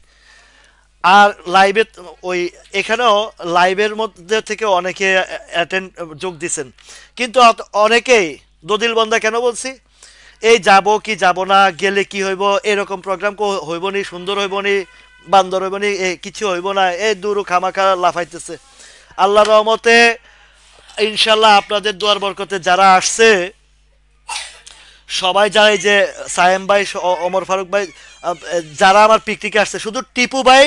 আর লাইভে ওই এখানেও লাইভের মধ্যে থেকে অনেকে অ্যাটেন্ড যোগ দিছেন, কিন্তু অনেকেই দদিল বন্দা কেন বলছি, এই যাব কি যাব না, গেলে কি হইব, এরকম প্রোগ্রাম হইব নি, সুন্দর হইব নি, বান্দর হইব নি, কিছু হইব না, এই দূর খামাখা লাফাইতেছে। আল্লাহ রহমতে ইনশাল্লাহ আপনাদের দোয়ার বরকতে যারা আসছে সবাই, যারা এই যে সায়েম ভাই, ওমর ফারুক ভাই, যারা আমার পিকনিকে আসছে, শুধু টিপু ভাই,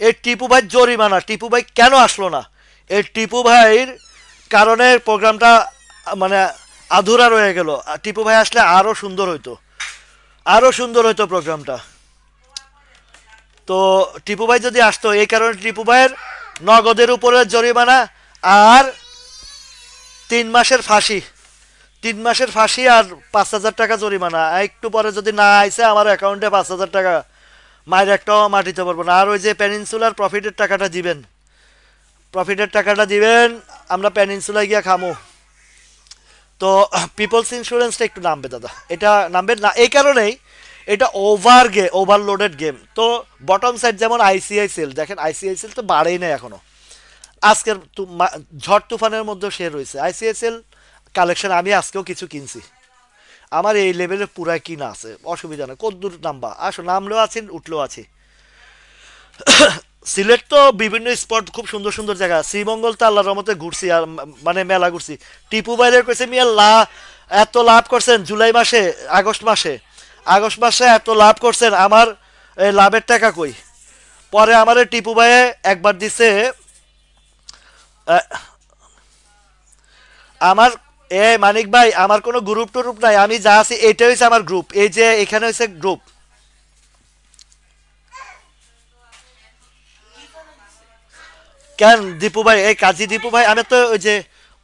এই টিপু ভাই জরিমানা, টিপু ভাই কেন আসলো না, এই টিপু ভাইয়ের কারণে প্রোগ্রামটা মানে আধুরা রয়ে গেল। টিপু ভাই আসলে আরও সুন্দর হইতো, আরও সুন্দর হইতো প্রোগ্রামটা। তো টিপু ভাই যদি আসতো, এই কারণে টিপু ভাইয়ের নগদের উপরে জরিমানা আর 3 মাসের ফাঁসি, 3 মাসের ফাঁসি আর 5,000 টাকা জরিমানা। একটু পরে যদি না আইসে আমার অ্যাকাউন্টে 5,000 টাকা, মায়ের একটাও মাটিতে পারবো না। আর ওই যে পেনিনসুলার প্রফিটের টাকাটা দিবেন, প্রফিটের টাকাটা দিবেন, আমরা পেনিনসুলায় গিয়া খামো। তো পিপলস ইন্স্যুরেন্সটা একটু নামবে দাদা, এটা নামবে না এই কারণেই, এটা ওভারলোডেড গেম। তো বটম সাইড যেমন আইসিআইসিএল, দেখেন আইসিআইসিএল তো বাড়েই নাই এখনো, আজকের ঝড় তুফানের মধ্যেও শেয়ার হয়েছে আইসিআইসিএল কালেকশন। আমি আজকেও কিছু কিনছি, আমার এই লেভেলের পুরাই কিনা আছে, অসুবিধা নেই, কদ্দূর নামবা আসো, নামলেও আছি উঠলেও আছি। সিলেট তো বিভিন্ন স্পট, খুব সুন্দর সুন্দর জায়গা, শ্রীমঙ্গল তো আল্লাহর রহমতে ঘুরছি, আর মানে মেলা ঘুরছি। টিপু বাইরে কইছে মিয়া এত লাভ করছেন জুলাই মাসে, আগস্ট মাসে, আগস্ট মাসে এত লাভ করছেন, আমার এই লাভের টাকা কই। পরে আমার টিপু ভাইয়ে একবার দিছে, আমার মানিক ভাই, আমার কোনো গ্রুপ টুরুপ নাই, আমি যা আছি এটা হচ্ছে আমার গ্রুপ, এই যে এখানে হচ্ছে গ্রুপ। কেন দীপু ভাই, এই কাজী দীপু ভাই, আমি তো ওই যে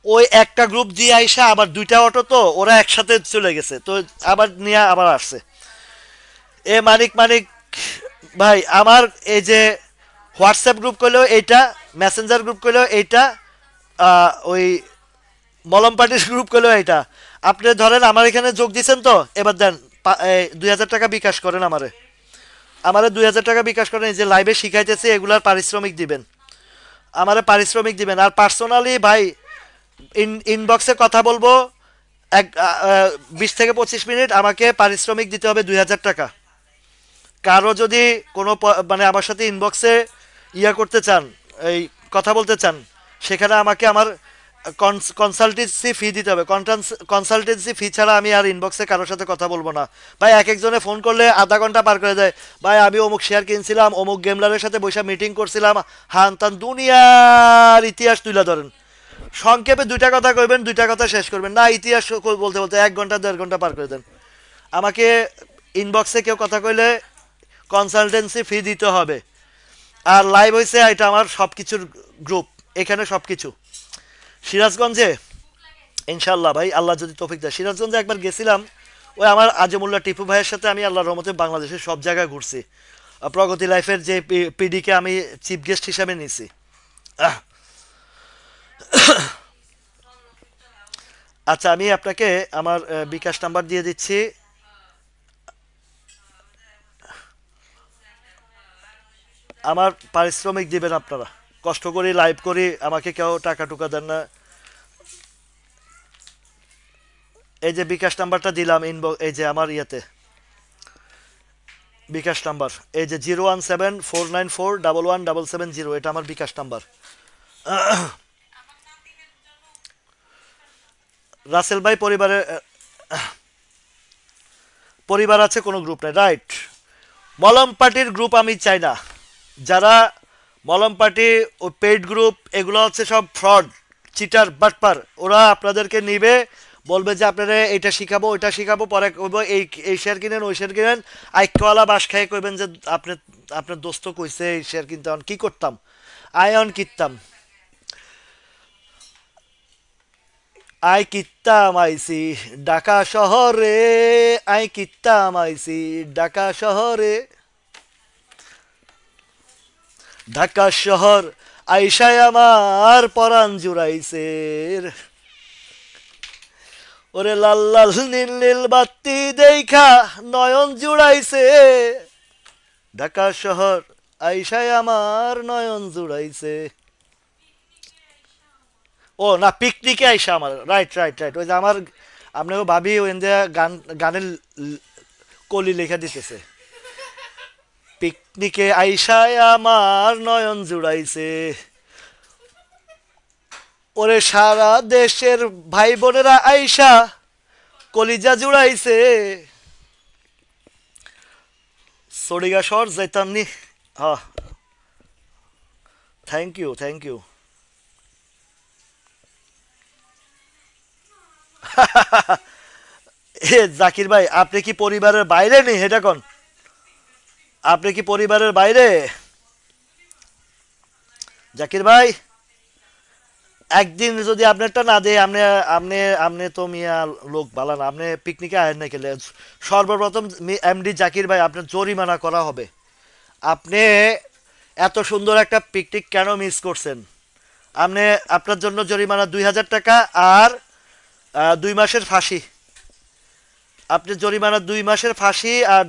ওই একটা গ্রুপ দিয়ে আইসা আবার 2টা অটো, তো ওরা একসাথে চলে গেছে, তো আবার নিয়ে আবার আসছে। মানিক মানিক ভাই, আমার এই যে হোয়াটসঅ্যাপ গ্রুপ করলেও এইটা, মেসেঞ্জার গ্রুপ করলেও এইটা, ওই মলম পার্টির গ্রুপ করলেও এইটা। আপনি ধরেন আমার এখানে যোগ দিচ্ছেন, তো এবার দেন 2,000 টাকা বিকাশ করেন আমারে, আমারে 2,000 টাকা বিকাশ করেন, এই যে লাইভে শিখাইতেছে এগুলার পারিশ্রমিক দিবেন, আমারে পারিশ্রমিক দিবেন। আর পার্সোনালি ভাই ইনবক্সে কথা বলবো, 20 থেকে 25 মিনিট আমাকে পারিশ্রমিক দিতে হবে 2,000 টাকা। কারো যদি কোনো মানে আমার সাথে ইনবক্সে ইয়া করতে চান, এই কথা বলতে চান, সেখানে আমাকে আমার কনসালটেন্সি ফি দিতে হবে। কনসালটেন্সি ফি ছাড়া আমি আর ইনবক্সে কারোর সাথে কথা বলবো না ভাই। এক একজনে ফোন করলে আধা ঘন্টা পার করে দেয়, ভাই আমি অমুক শেয়ার কিনছিলাম, অমুক গেমলারের সাথে বসে মিটিং করছিলাম, হান তান দুনিয়ার ইতিহাস তুলে ধরেন। সংক্ষেপে 2টা কথা কইবেন, 2টা কথা শেষ করবেন না, ইতিহাস বলতে বলতে 1 ঘন্টা 1.5 ঘন্টা পার করে দেন। আমাকে ইনবক্সে কেউ কথা কইলে কনসালটেন্সি ফি দিতে হবে। আর লাইভ হয়েছে এটা আমার সব কিছুর গ্রুপ, এখানে সব কিছু সিরাজগঞ্জে ইনশাল্লাহ ভাই, আল্লাহ যদি তৌফিক দেয়। সিরাজগঞ্জে একবার গেছিলাম, ওই আমার আজিমুল্লাহ টিপু ভাইয়ের সাথে আমি আল্লাহর রহমতে বাংলাদেশের সব জায়গায় ঘুরছি। প্রগতি লাইফের যে পিডিকে আমি চিফ গেস্ট হিসাবে নিছি। আহ, আচ্ছা, আমি আপনাকে আমার বিকাশ নাম্বার দিয়ে দিচ্ছি। আমার পারিশ্রমিক দিবেন আপনারা, কষ্ট করি লাইভ করি, আমাকে কেউ টাকা টুকা দেন না। এই যে বিকাশ নাম্বারটা দিলাম ইনবক্স, এই যে আমার ইয়েতে বিকাশ নাম্বার, এই যে 017-494-11-770, এটা আমার বিকাশ নাম্বার। রাসেল ভাই পরিবারের পরিবার আছে, কোনো গ্রুপ নাই, রাইট। মলম পার্টির গ্রুপ আমি চাই না। যারা মলম পার্টি ও পেইড গ্রুপ, এগুলো হচ্ছে সব ফ্রড, চিটার, বাটপার। ওরা আপনাদেরকে নিবে, বলবে যে আপনারা এটা শিখাবো ওইটা শিখাবো, পরে কইবো এই এই শেয়ার কিনেন ওই শেয়ার কিনেন, আইকওয়ালা বাস খাই কইবেন যে আপনি, আপনার দোস্ত কইছে এই শেয়ার কিনতে। কি করতাম, আয়ন কিনতাম, আই কিত্তাম আইসি ঢাকা শহরে, আই কিত্তাম আইসি ঢাকা শহরে, ঢাকা শহর আইসায় আমার পরাণ জুড়াইছে। ওরে লাল লাল নীল নীল বাতি দেখা নয়ন জুড়াইছে, ঢাকা শহর আইসায় আমার নয়ন জুড়াইছে। ও না, পিকনিকে আইসা আমার, রাইট রাইট রাইট, ওই যে আমার আপনাকে ভাবি ওই যে গান, গানের কলি লেখা দিতেছে, পিকনিকে আইসায় আমার নয়ন জুড়াইছে। ওরে সারা দেশের ভাই বোনেরা আইসা কলিজা জুড়াইছে। সরিগা শহর যাইতাম নি। হ্যাঁ, থ্যাংক ইউ থ্যাংক ইউ। এ জাকির ভাই, আপনি কি পরিবারের বাইরে নেই হেটা কোন? আপনি কি পরিবারের বাইরে জাকির ভাই? একদিন যদি আপনারটা না দেয়, আপনি আপনি আপনি তো মিয়া লোক ভালো না, আপনি পিকনিকে আয়েন না গেলে সর্বপ্রথম এমডি জাকির ভাই আপনার জরিমানা করা হবে। আপনি এত সুন্দর একটা পিকনিক কেন মিস করছেন? আপনি, আপনার জন্য জরিমানা 2000 টাকা, আর 2 মাসের ফাঁসি। আপনি জরিমানা 2 মাসের ফাঁসি, আর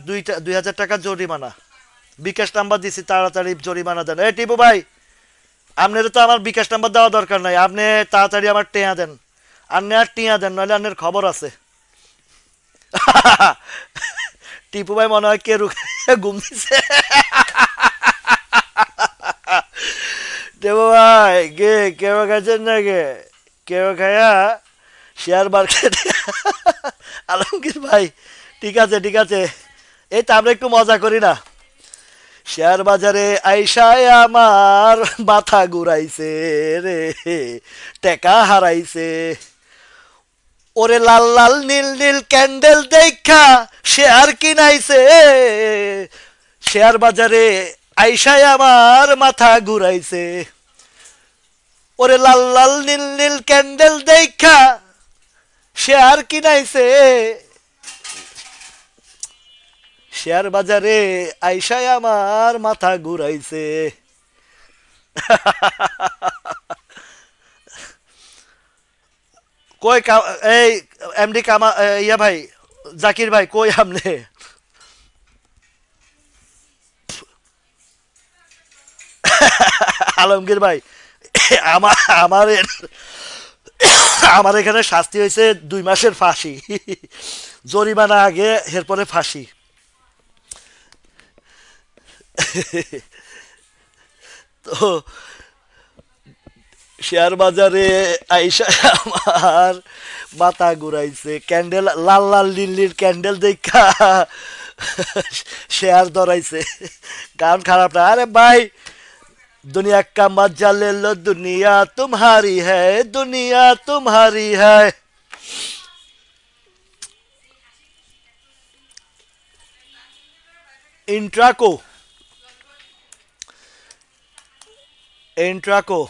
2000 টাকা জরিমানা। বিকাশ নাম্বার দিছি, তাড়াতাড়ি জরিমানা দেন। এই টিপু ভাই, আপনার তো আমার বিকাশ নাম্বার দেওয়া দরকার নাই, আপনি তাড়াতাড়ি আমার টেয়া দেন। আপনি আর টিয়া দেন, নইলে আপনার খবর আছে। টিপু ভাই মনে হয় কে ঘুম দিছে। টিপু ভাই কে কেউ খাইছেন না কে? কেউ খায়া শেয়ার মার্কেট। আলমগীর ভাই, ঠিক আছে ঠিক আছে, এই তো আমরা একটু মজা করি না। শেয়ার বাজারে আইসায় আমার মাথা ঘুরাইছে রে, টেকা হারাইছে। ওরে লাল লাল নীল নীল ক্যান্ডেল দেখা শেয়ার কিনাইছে, শেয়ার বাজারে আইসায় আমার মাথা ঘুরাইছে। ওরে লাল লাল নীল নীল ক্যান্ডেল দেখা শেয়ার কিনাইছে, শেয়ার বাজারে আইসায় আমার মাথা ঘুরাইছে। কই এই এমডি কামা, ইয়া ভাই, জাকির ভাই কই আমনে? আলমগীর ভাই, আমার আমার আমার এখানে শাস্তি হয়েছে 2 মাসের ফাঁসি। জরিমানা আগে, এরপরে ফাঁসি। তো শেয়ার বাজারে আইসা আমার মাথা ঘুরাইছে, ক্যান্ডেল লাল লাল নীল ক্যান্ডেল দেখা শেয়ার ধরাইছে। গান খারাপ না, আরে ভাই, दुनिया का मजा ले लो, दुनिया तुम्हारी है, दुनिया तुम्हारी है। इंट्राको, इंट्राको,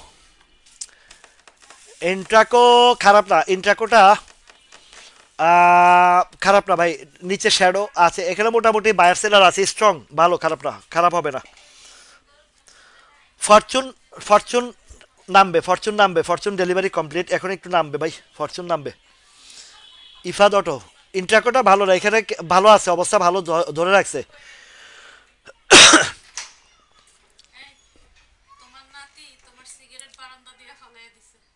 ইন্ট্রাকো খারাপ না, ইন্ট্রাকোটা খারাপ না ভাই। নিচে শ্যাডো আছে, এখানে মোটামুটি বায়ার সেলার আছে স্ট্রং, ভালো, খারাপ না, খারাপ হবে না। ফরচুন, ফরচুন নামবে, ফরচুন নামবে, ফরচুন ডেলিভারি কমপ্লিট, এখন একটু নামবে ভাই, ফরচুন নামবে। ইফাদ অটো, ইন্ট্রাকোটা ভালো না, এখানে ভালো আছে, অবস্থা ভালো ধরে রাখছে।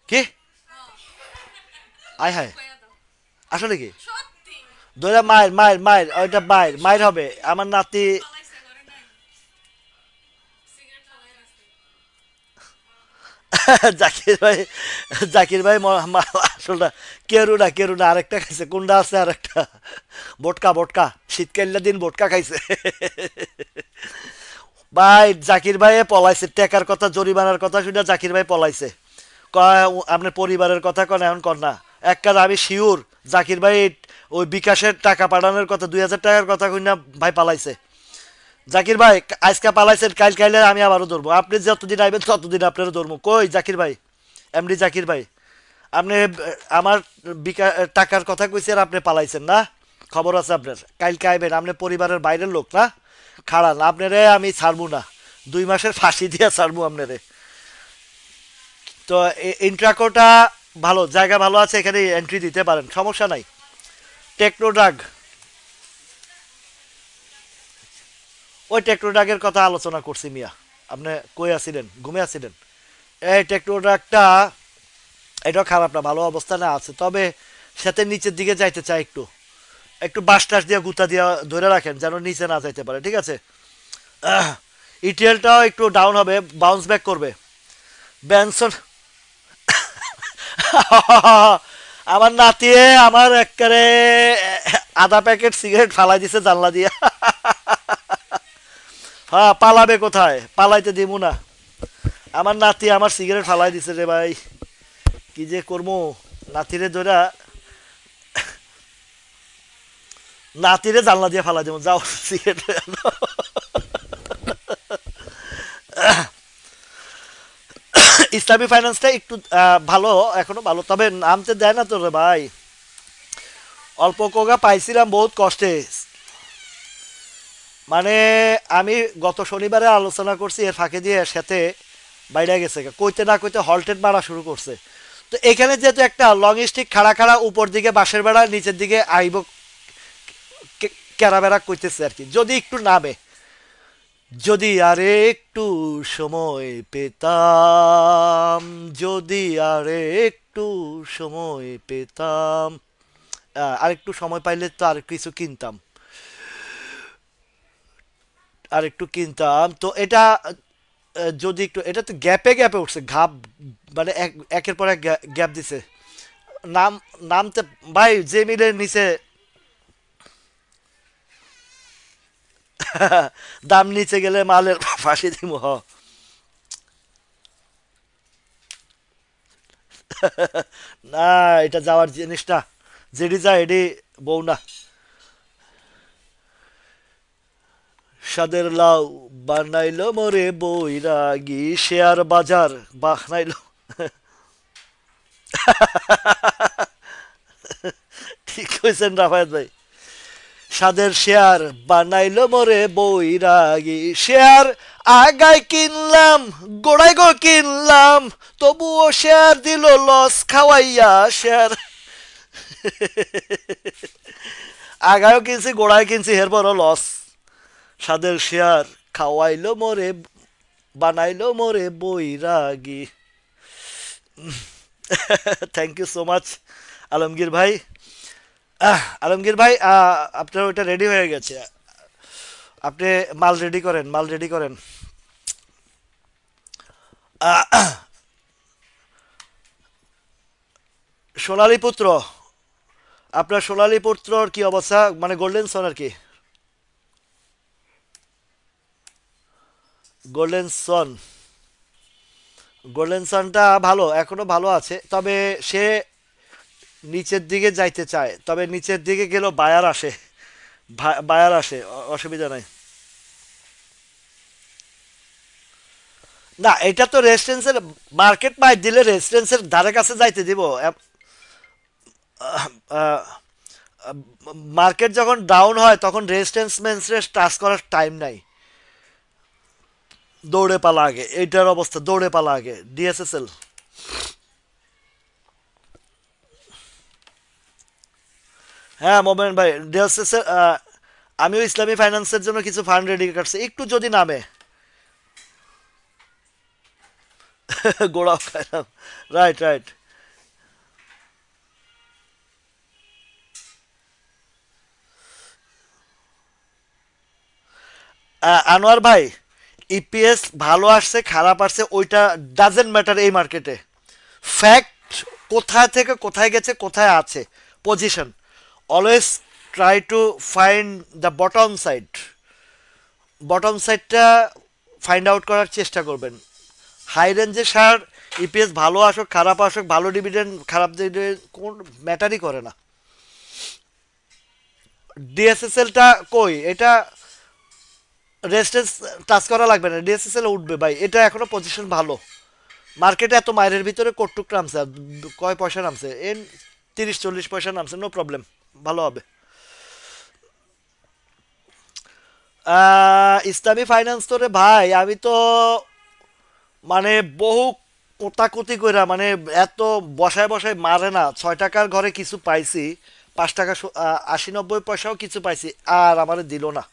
কি? আয় হায়, আসলে কি? ধরে মায়ের মায়ের মায়ের ওইটা মায়ের মায়ের হবে আমার নাতি। জাকির ভাই, জাকির ভাই আসলে কেরু না, কেরু না, আরেকটা খাইছে, কোনটা আছে আরেকটা, বোটকা, বোটকা, শীতকালীন দিন বোটকা খাইছে। ভাই জাকির ভাই পলাইছে, টেকার কথা জরিমানার কথা শুনে জাকির ভাই পলাইছে। কয় আপনার পরিবারের কথা কন, এখন কন না। এক কাজ আমি শিওর, জাকির ভাই ওই বিকাশের টাকা পাঠানোর কথা, 2,000 টাকার কথা কইনা ভাই পালাইছে। জাকির ভাই আজকে পালাইছেন, কাইল কাইলে আমি আবারও ধরবো, আপনি যতদিন আইবেন ততদিন আপনারও ধরবো। কই জাকির ভাই, এমডি জাকির ভাই, আপনি আমার টাকার কথা কইছেন, আপনি পালাইছেন না? খবর আছে আপনার, কালকে আইবেন, আপনি পরিবারের বাইরের লোক না, খাড়ান, আপনারে আমি ছাড়বো না, 2 মাসের ফাঁসি দিয়া ছাড়বো আপনারে। তো ইন্ট্রাকোটা ভালো, জায়গা ভালো আছে, এখানে এন্ট্রি দিতে পারেন, সমস্যা নাই। টেকনোড্রাগ, ওই টেকনোড্রাগের কথা আলোচনা করছি মিয়া, আপনি কই আছিলেন, ঘুমে আছিলেন? এই টেকনোড্রাগটা, এটাও খারাপ না, ভালো অবস্থানে আছে, তবে সাথে নিচের দিকে যাইতে চাই একটু, একটু বাস টাস দিয়ে গুতা দিয়ে ধরে রাখেন যেন নিচে না যাইতে পারে, ঠিক আছে? ইটিএলটাও একটু ডাউন হবে, বাউন্স ব্যাক করবে। ব্যানসন, আমার নাতিয়ে আমার একবারে আধা প্যাকেট সিগারেট ফালাই দিছে জানলা দিয়া। হ্যাঁ, পালাবে কোথায়, পালাইতে দিব না। আমার নাতি আমার সিগারেট ফালাই দিছে রে ভাই, কি যে করবো, নাতিরে ধরা, নাতিরে জানলা দিয়ে ফালাই দেবো, যাও সিগারেট লয়ে আনো। ইসলামী ফাইন্যান্সটা একটু ভালো, এখনো ভালো, তবে নামতে দেয় না তো রে ভাই, অল্প কোগা পাইছিলাম বহুত কষ্টে। মানে আমি গত শনিবারে আলোচনা করছি, এর ফাঁকে দিয়ে সাথে বাইরে গেছে, কইতে না কইতে হলটেড মারা শুরু করছে। তো এখানে যেহেতু একটা লং স্টিক খাড়া খাড়া, উপর দিকে বাঁশের বেড়া, নিচের দিকে আইব কেরা বেড়া কইতেছে আর কি, যদি একটু নামে, যদি আরে একটু সময় পেতাম, যদি আরে একটু সময় পেতাম, আর একটু সময় পাইলে তো আর কিছু কিনতাম, আর একটু কিনতাম তো এটা। যদি একটু, এটা তো গ্যাপে গ্যাপে উঠছে, ঘাপ, মানে একের পর এক গ্যাপ দিছে। নাম, নামতে ভাই যে মিলের নিচে দাম নিচে গেলে মালের ফাঁসি দিব, হ। না, এটা যাওয়ার জিনিস না, যেটি যায় এটি বউ না। সাদের লাউ বানাইলো মোরে বৈরাগী, শেয়ার বাজার বানাইলো। ঠিক কইছেন রাফায়েত ভাই, সাদের শেয়ার বানাইলো মোরে বৈরাগী, শেয়ার আগায় কিনলাম, গোড়ায় গো কিনলাম, তবুও শেয়ার দিল লস খাওয়াইয়া, শেয়ার আগায়ও কিনছি, গোড়ায় কিনছি, এরপরও লস। সাদের শেয়ার খাওয়াইলো মোরে, বানাইলো মোরে বৈরাগী। Thank you so much Alamgir ভাই। আলমগীর ভাই, আপনার ওইটা রেডি হয়ে গেছে, আপনি মাল রেডি করেন, মাল রেডি করেন। সোনালী পুত্র, আপনার সোনালী পুত্রর কি অবস্থা, মানে গোল্ডেন সন আর কি, গোল্ডেন সন, গোল্ডেন সানটা ভালো, এখনো ভালো আছে, তবে সে নিচের দিকে যাইতে চায়, তবে নিচের দিকে গেলেও বায়ার আসে, বায়ার আসে, অসুবিধা নাই। না, এটা তো রেজিস্ট্যান্সের মার্কেট মাইট দিলে রেজিস্ট্যান্সের ধারে কাছে যাইতে দিব। মার্কেট যখন ডাউন হয় তখন রেজিস্ট্যান্স মেন্সেস টাচ করার টাইম নাই। দৌড়ে পালা আগে, এইটার অবস্থা দৌড়ে পালা আগে ডিএসএসএল। হ্যাঁ মোমেন ভাই, ডিএসএসএল। আমিও ইসলামী ফাইন্যান্সের জন্য কিছু ফান্ড রেডি করছি, একটু যদি নামে। গোড়াও খাইলাম। Right right. আনোয়ার ভাই, ইপিএস ভালো আসছে খারাপ আসছে ওইটা ডাজেন্ট ম্যাটার এই মার্কেটে। ফ্যাক্ট কোথায় থেকে কোথায় গেছে, কোথায় আছে, position. Always try to find the bottom side. Bottom সাইডটা ফাইন্ড আউট করার চেষ্টা করবেন। হাই রেঞ্জে সার ইপিএস ভালো আসুক খারাপ আসুক, ভালো ডিভিডেন্ড খারাপ ডিভিডেন্ড কোন ম্যাটারই করে না। ডিএসএসএলটা কই, এটা রেস্টেন্স টাচ করা লাগবে না, ডিএসএসএল উঠবে ভাই, এটা এখনো পজিশন ভালো। মার্কেটে এত মাইরের ভিতরে কটুক নামছে, আর কয় পয়সা নামছে, 30-40 পয়সা নামছে, নো প্রবলেম, ভালো হবে। ইসলামী ফাইন্যান্স তোরে ভাই আমি তো মানে বহু কোতাকুতি কইরা মানে এত বসায় বসায় মারে না, 6 টাকার ঘরে কিছু পাইছি, 5 টাকা 80-90 পয়সাও কিছু পাইছি, আর আমারে দিল না।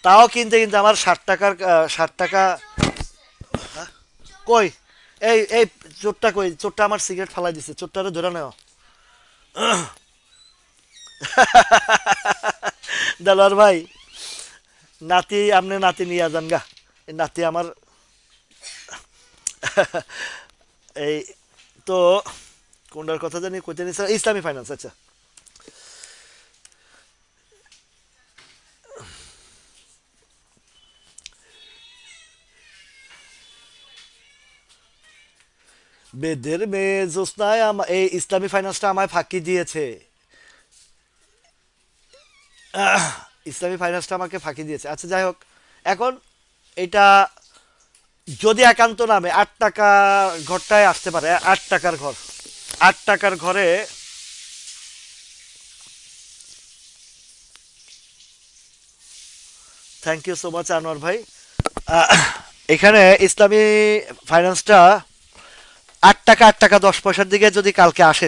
তাও কিনতে কিনতে আমার 60 টাকার 60 টাকা। কই, এই চোরটা কই, চোরটা আমার সিগারেট ফালাই দিছে, চোরটারে ধরে নেও। দেলোয়ার ভাই, নাতি আপনি নাতি নিয়ে যান গা, এই নাতি আমার। এই তো কোনটার কথা জানি কইতে নিছে, ইসলামী ফাইন্যান্স, আচ্ছা। বেদের মেয়ে জোসনায় এই ইসলামী ফাইন্যান্সটা আমায় ফাঁকি দিয়েছে। ইসলামী ফাইন্যান্সটা আমাকে ফাঁকি দিয়েছে, আচ্ছা যাই হোক। এখন এটা যদি একান্ত নামে 8 টাকা ঘরটায় আসতে পারে, 8 টাকার ঘর, 8 টাকার ঘরে। Thank you so much Anwar ভাই। আহ, এখানে ইসলামী ফাইন্যান্সটা 8 টাকা 8 টাকা 10 পয়সার দিকে যদি কালকে আসে,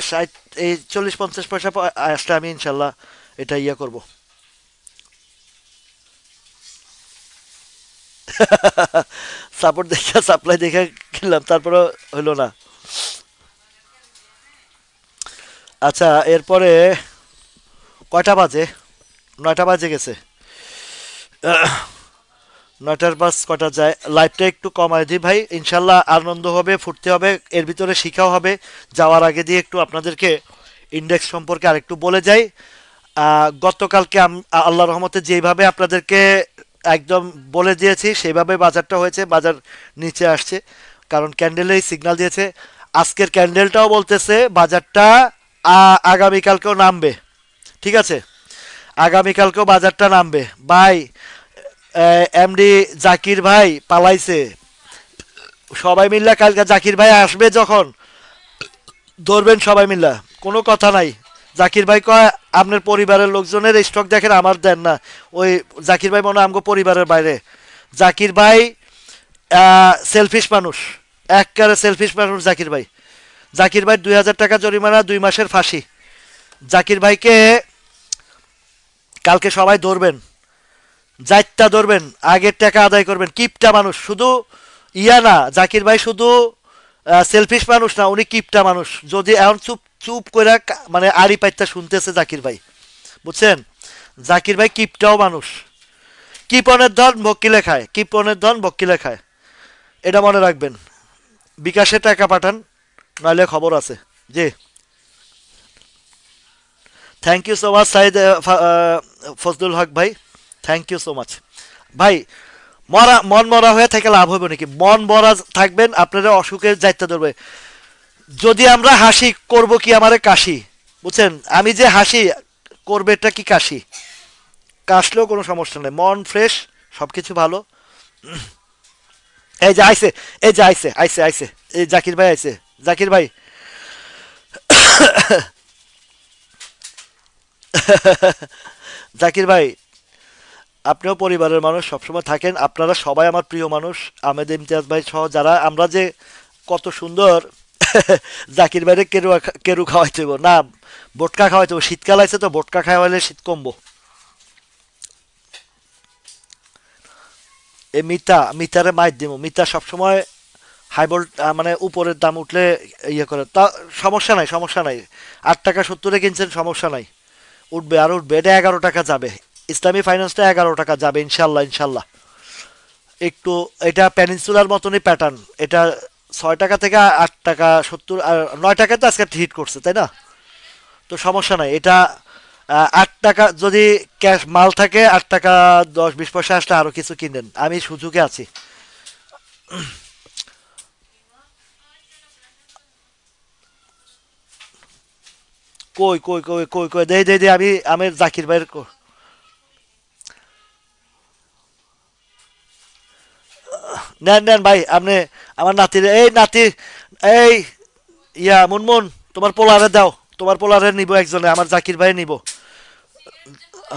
এই 40-50 পয়সা আসলে আমি ইনশাল্লাহ এটা ইয়ে করব। সাপোর্ট দেখে সাপ্লাই দেখে কিনলাম, তারপরে হইলো না। আচ্ছা এরপরে কয়টা বাজে? 9টা বাজে গেছে। 9টার বাস কটা যায়, লাইভটা একটু কমায় দিই ভাই, ইনশাল্লাহ আনন্দ হবে, ফুর্তি হবে, এর ভিতরে শিখাও হবে। যাওয়ার আগে দিয়ে একটু আপনাদেরকে ইন্ডেক্স সম্পর্কে আরেকটু বলে যাই। গতকালকে আল্লাহ রহমতে যেইভাবে আপনাদেরকে একদম বলে দিয়েছি সেইভাবে বাজারটা হয়েছে, বাজার নিচে আসছে, কারণ ক্যান্ডেলেই সিগন্যাল দিয়েছে। আজকের ক্যান্ডেলটাও বলতেছে বাজারটা আগামীকালকেও নামবে, ঠিক আছে? আগামীকালকেও বাজারটা নামবে ভাই। এমডি জাকির ভাই পালাইছে, সবাই মিল্লা কালকে জাকির ভাই আসবে যখন ধরবেন সবাই মিল্লা, কোনো কথা নাই। জাকির ভাই কয় আপনার পরিবারের লোকজনের স্টক দেখেন, আমার দেন না। ওই জাকির ভাই মনে হয় আমগো পরিবারের বাইরে। জাকির ভাই সেলফিশ মানুষ, একবারে সেলফিশ মানুষ জাকির ভাই। জাকির ভাই 2000 টাকা জরিমানা, 2 মাসের ফাঁসি। জাকির ভাইকে কালকে সবাই ধরবেন, যাইত্যা ধরবেন, আগের টাকা আদায় করবেন। কিপটা মানুষ, শুধু ইয়া না, জাকির ভাই শুধু সেলফিশ মানুষ না, উনি কিপটা মানুষ। যদি এখন চুপ চুপ করে মানে আড়ি পাইত্যা শুনতেছে জাকির ভাই, বুঝছেন? জাকির ভাই কিপটাও মানুষ। কিপনের ধন বকিলে খায়, কিপনের ধন বকিলে খায়, এটা মনে রাখবেন। বিকাশে টাকা পাঠান, নইলে খবর আছে। জি, thank you so much Saeed Fazlul Haque ভাই, থ্যাংক ইউ সো মাচ ভাই। মন মরা হয়ে থেকে লাভ হবে নাকি? মন মরা থাকবেন, আপনারা অসুখের যাইতে ধরবে। যদি আমরা হাসি করব কি আমারে কাশি, বুঝছেন? আমি যে হাসি করবে এটা কি কাশি? কাশলেও কোনো সমস্যা নেই, মন ফ্রেশ, সব কিছু ভালো। এই যে আইছে, এই যে আইছে, আইছে আইছে, এই জাকির ভাই আইছে। জাকির ভাই, জাকির ভাই, আপনিও পরিবারের মানুষ, সবসময় থাকেন। আপনারা সবাই আমার প্রিয় মানুষ, আহমেদ ইমতিয়াজ ভাই সহ যারা, আমরা যে কত সুন্দর জাকির ভাইরে কেরু, কেরু খাওয়াইতে হইব না, বোটকা খাওয়াইতে হইব। শীতকাল আছে তো, বোটকা খাওয়াইলে শীত কমবো। এই মিতারে মাইর দিব। মিতা সবসময় হাই ভোল্ট, মানে উপরের দাম উঠলে ইয়ে করে তা। সমস্যা নাই, সমস্যা নাই। 8 টাকা 70-এ কিনছেন, সমস্যা নাই। উঠবে আর উঠবে, এটা 11 টাকা যাবে। ইসলামী ফাইন্যান্সটা 11 টাকা যাবে ইনশাল্লাহ, ইনশাল্লাহ। একটু, এটা পেনিনসুলার মতনই প্যাটার্ন। এটা 6 টাকা থেকে 8 টাকা 70, আর 9 টাকায় তো আজকে হিট করছে, তাই না? তো সমস্যা নাই এটা। 8 টাকা যদি ক্যাশ মাল থাকে, 8 টাকা 10-20 পয়সা আসলে আরো কিছু কিনেন, আমি সুযোগে আছি। কই কই কই কই কই, দেই দেই দেই, আমি জাকির ভাইয়ের নেন নেন ভাই আপনি। আমার নাতির, এই নাতি, এই মুনমুন, তোমার পোলারে দাও। তোমার পোলারে নিব একজনে, আমার জাকির ভাই নিব।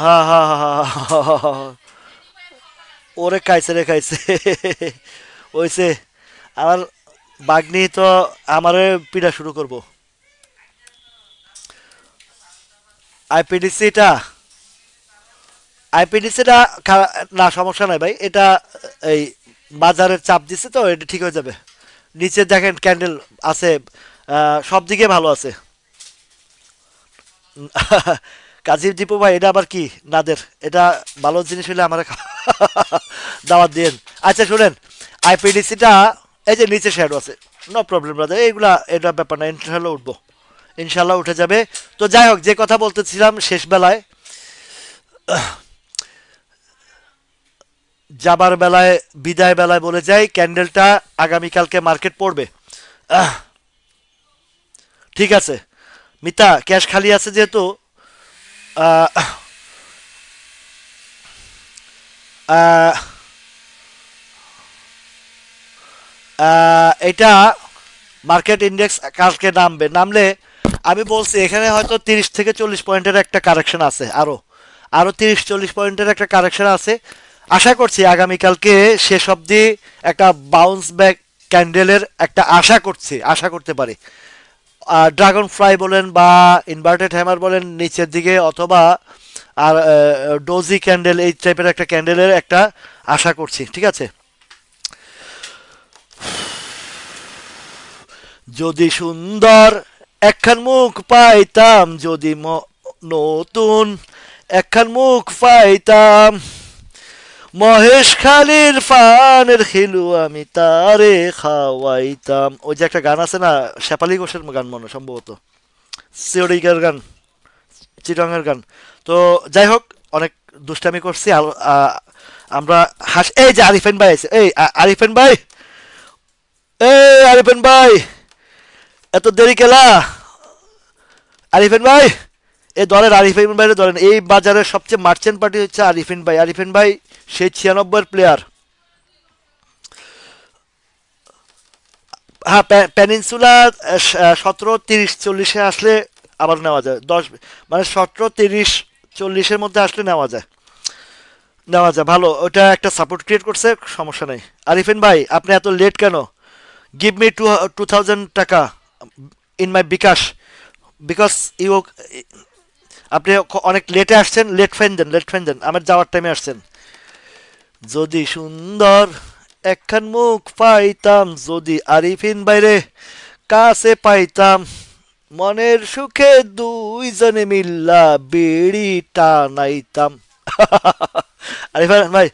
হ্যাঁ হ্যাঁ হ্যাঁ হ্যাঁ হ্যাঁ, হ্যাঁ। ওরে খাইছে, রে খাইছে। ওইছে। আমার বাগনি তো আমারে পিটা শুরু করবো। আইপিডিসিটা, আইপিডিসিটা না, সমস্যা নাই ভাই এটা। এই বাজারের চাপ দিছে তো, এটা ঠিক হয়ে যাবে। নিচে দেখেন ক্যান্ডেল আছে, সব দিকে ভালো আছে। কাজী দীপু ভাই, এটা আবার কি নাদের? এটা ভালো জিনিস হলে আমার দাওয়াত দিন। আচ্ছা শুনেন, আইপিডিসিটা এই যে নিচে শ্যাডো আছে, নো প্রবলেম ব্রাদার, এইগুলা এটা ব্যাপার না, ইনশাল্লাহ উঠবো। ইনশাল্লাহ উঠে যাবে। তো যাই হোক, যে কথা বলতেছিলাম শেষ বেলায়, যাবার বেলায়, বিদায় বেলায় বলে যাই, ক্যান্ডেলটা আগামীকালকে মার্কেট পড়বে। আহ, ঠিক আছে। মিতা, ক্যাশ খালি আছে যেহেতু, আহ, আহ, এটা মার্কেট ইন্ডেক্স কালকে নামবে, নামলে আমি বলছি এখানে হয়তো 30 থেকে 40 পয়েন্টের একটা কারেকশন আছে, আরো আরো 30-40 পয়েন্টের একটা কারেকশন আছে। আশা করছি আগামীকালকে শেষ অবধি একটা বাউন্স ব্যাক ক্যান্ডেলের একটা আশা করছি, আশা করতে পারি। ড্রাগন ফ্লাই বলেন বা ইনভার্টেড হ্যামার বলেন নিচের দিকে, অথবা আর ডোজি ক্যান্ডেল, এই টাইপের একটা ক্যান্ডেলের একটা আশা করছি, ঠিক আছে। যদি সুন্দর একখান মুখ পাইতাম, যদি নতুন একখান মুখ পাইতাম, মহেশ খালির ফানের খিলু আমি তারে খাওয়াইতাম। ওই যে একটা গান আছে না, শেফালি ঘোষের গান মনে হয় সম্ভবত, সিওডিকের গান, চিরঙের গান। তো যাই হোক, অনেক দুষ্টামি করছি। আমরা এই যে আরিফেন ভাই আছে, এই আরিফেন ভাই, এই আরিফেন ভাই, এত দেরি কেলা? আরিফিন ভাই, এ ধরেন আরিফিন ভাইরে ধরেন, এই বাজারের সবচেয়ে মার্চেন্ট পার্টি হচ্ছে আরিফিন ভাই। আরিফিন ভাই সেই 96-এর প্লেয়ার। হ্যাঁ, পেনিনসুলা 17, 30, 40-এ আসলে আবার নেওয়া যায়। 10, মানে 17, 30, 40-এর মধ্যে আসলে নেওয়া যায়, নেওয়া যায় ভালো। ওটা একটা সাপোর্ট ক্রিয়েট করছে, সমস্যা নেই। আরিফিন ভাই, আপনি এত লেট কেন? গিভ মি 2000 টাকা in my bKash, because you, আপনি অনেক লেটে আসছেন। লেট ফাইন দেন, লেট ফাইন দেন, আমার যাওয়ার টাইমে আসছেন। যদি সুন্দর একখান মুখ পাইতাম, যদি আরিফিন বাইরে কাছে পাইতাম, মনের সুখে দুইজনে মিল্লা বিড়ি টানাইতাম। আরিফিন ভাই,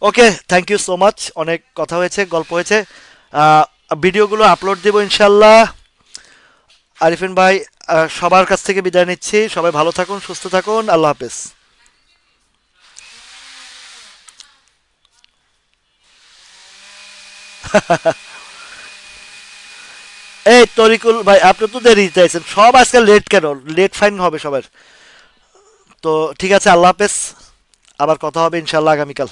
ওকে, থ্যাংক ইউ সো মাচ। অনেক কথা হয়েছে, গল্প হয়েছে। আহ, ভিডিওগুলো আপলোড দেবো ইনশাল্লাহ। আরিফিন ভাই, সবার কাছ থেকে বিদায় নিচ্ছি। সবাই ভালো থাকুন, সুস্থ থাকুন, আল্লাহ হাফেজ। এই তরিকুল ভাই, আপনি তো দেরি চাইছেন, সব আজকে লেট কেন? লেট ফাইন হবে সবার। তো ঠিক আছে, আল্লাহ হাফেজ। আবার কথা হবে ইনশাল্লাহ আগামীকাল।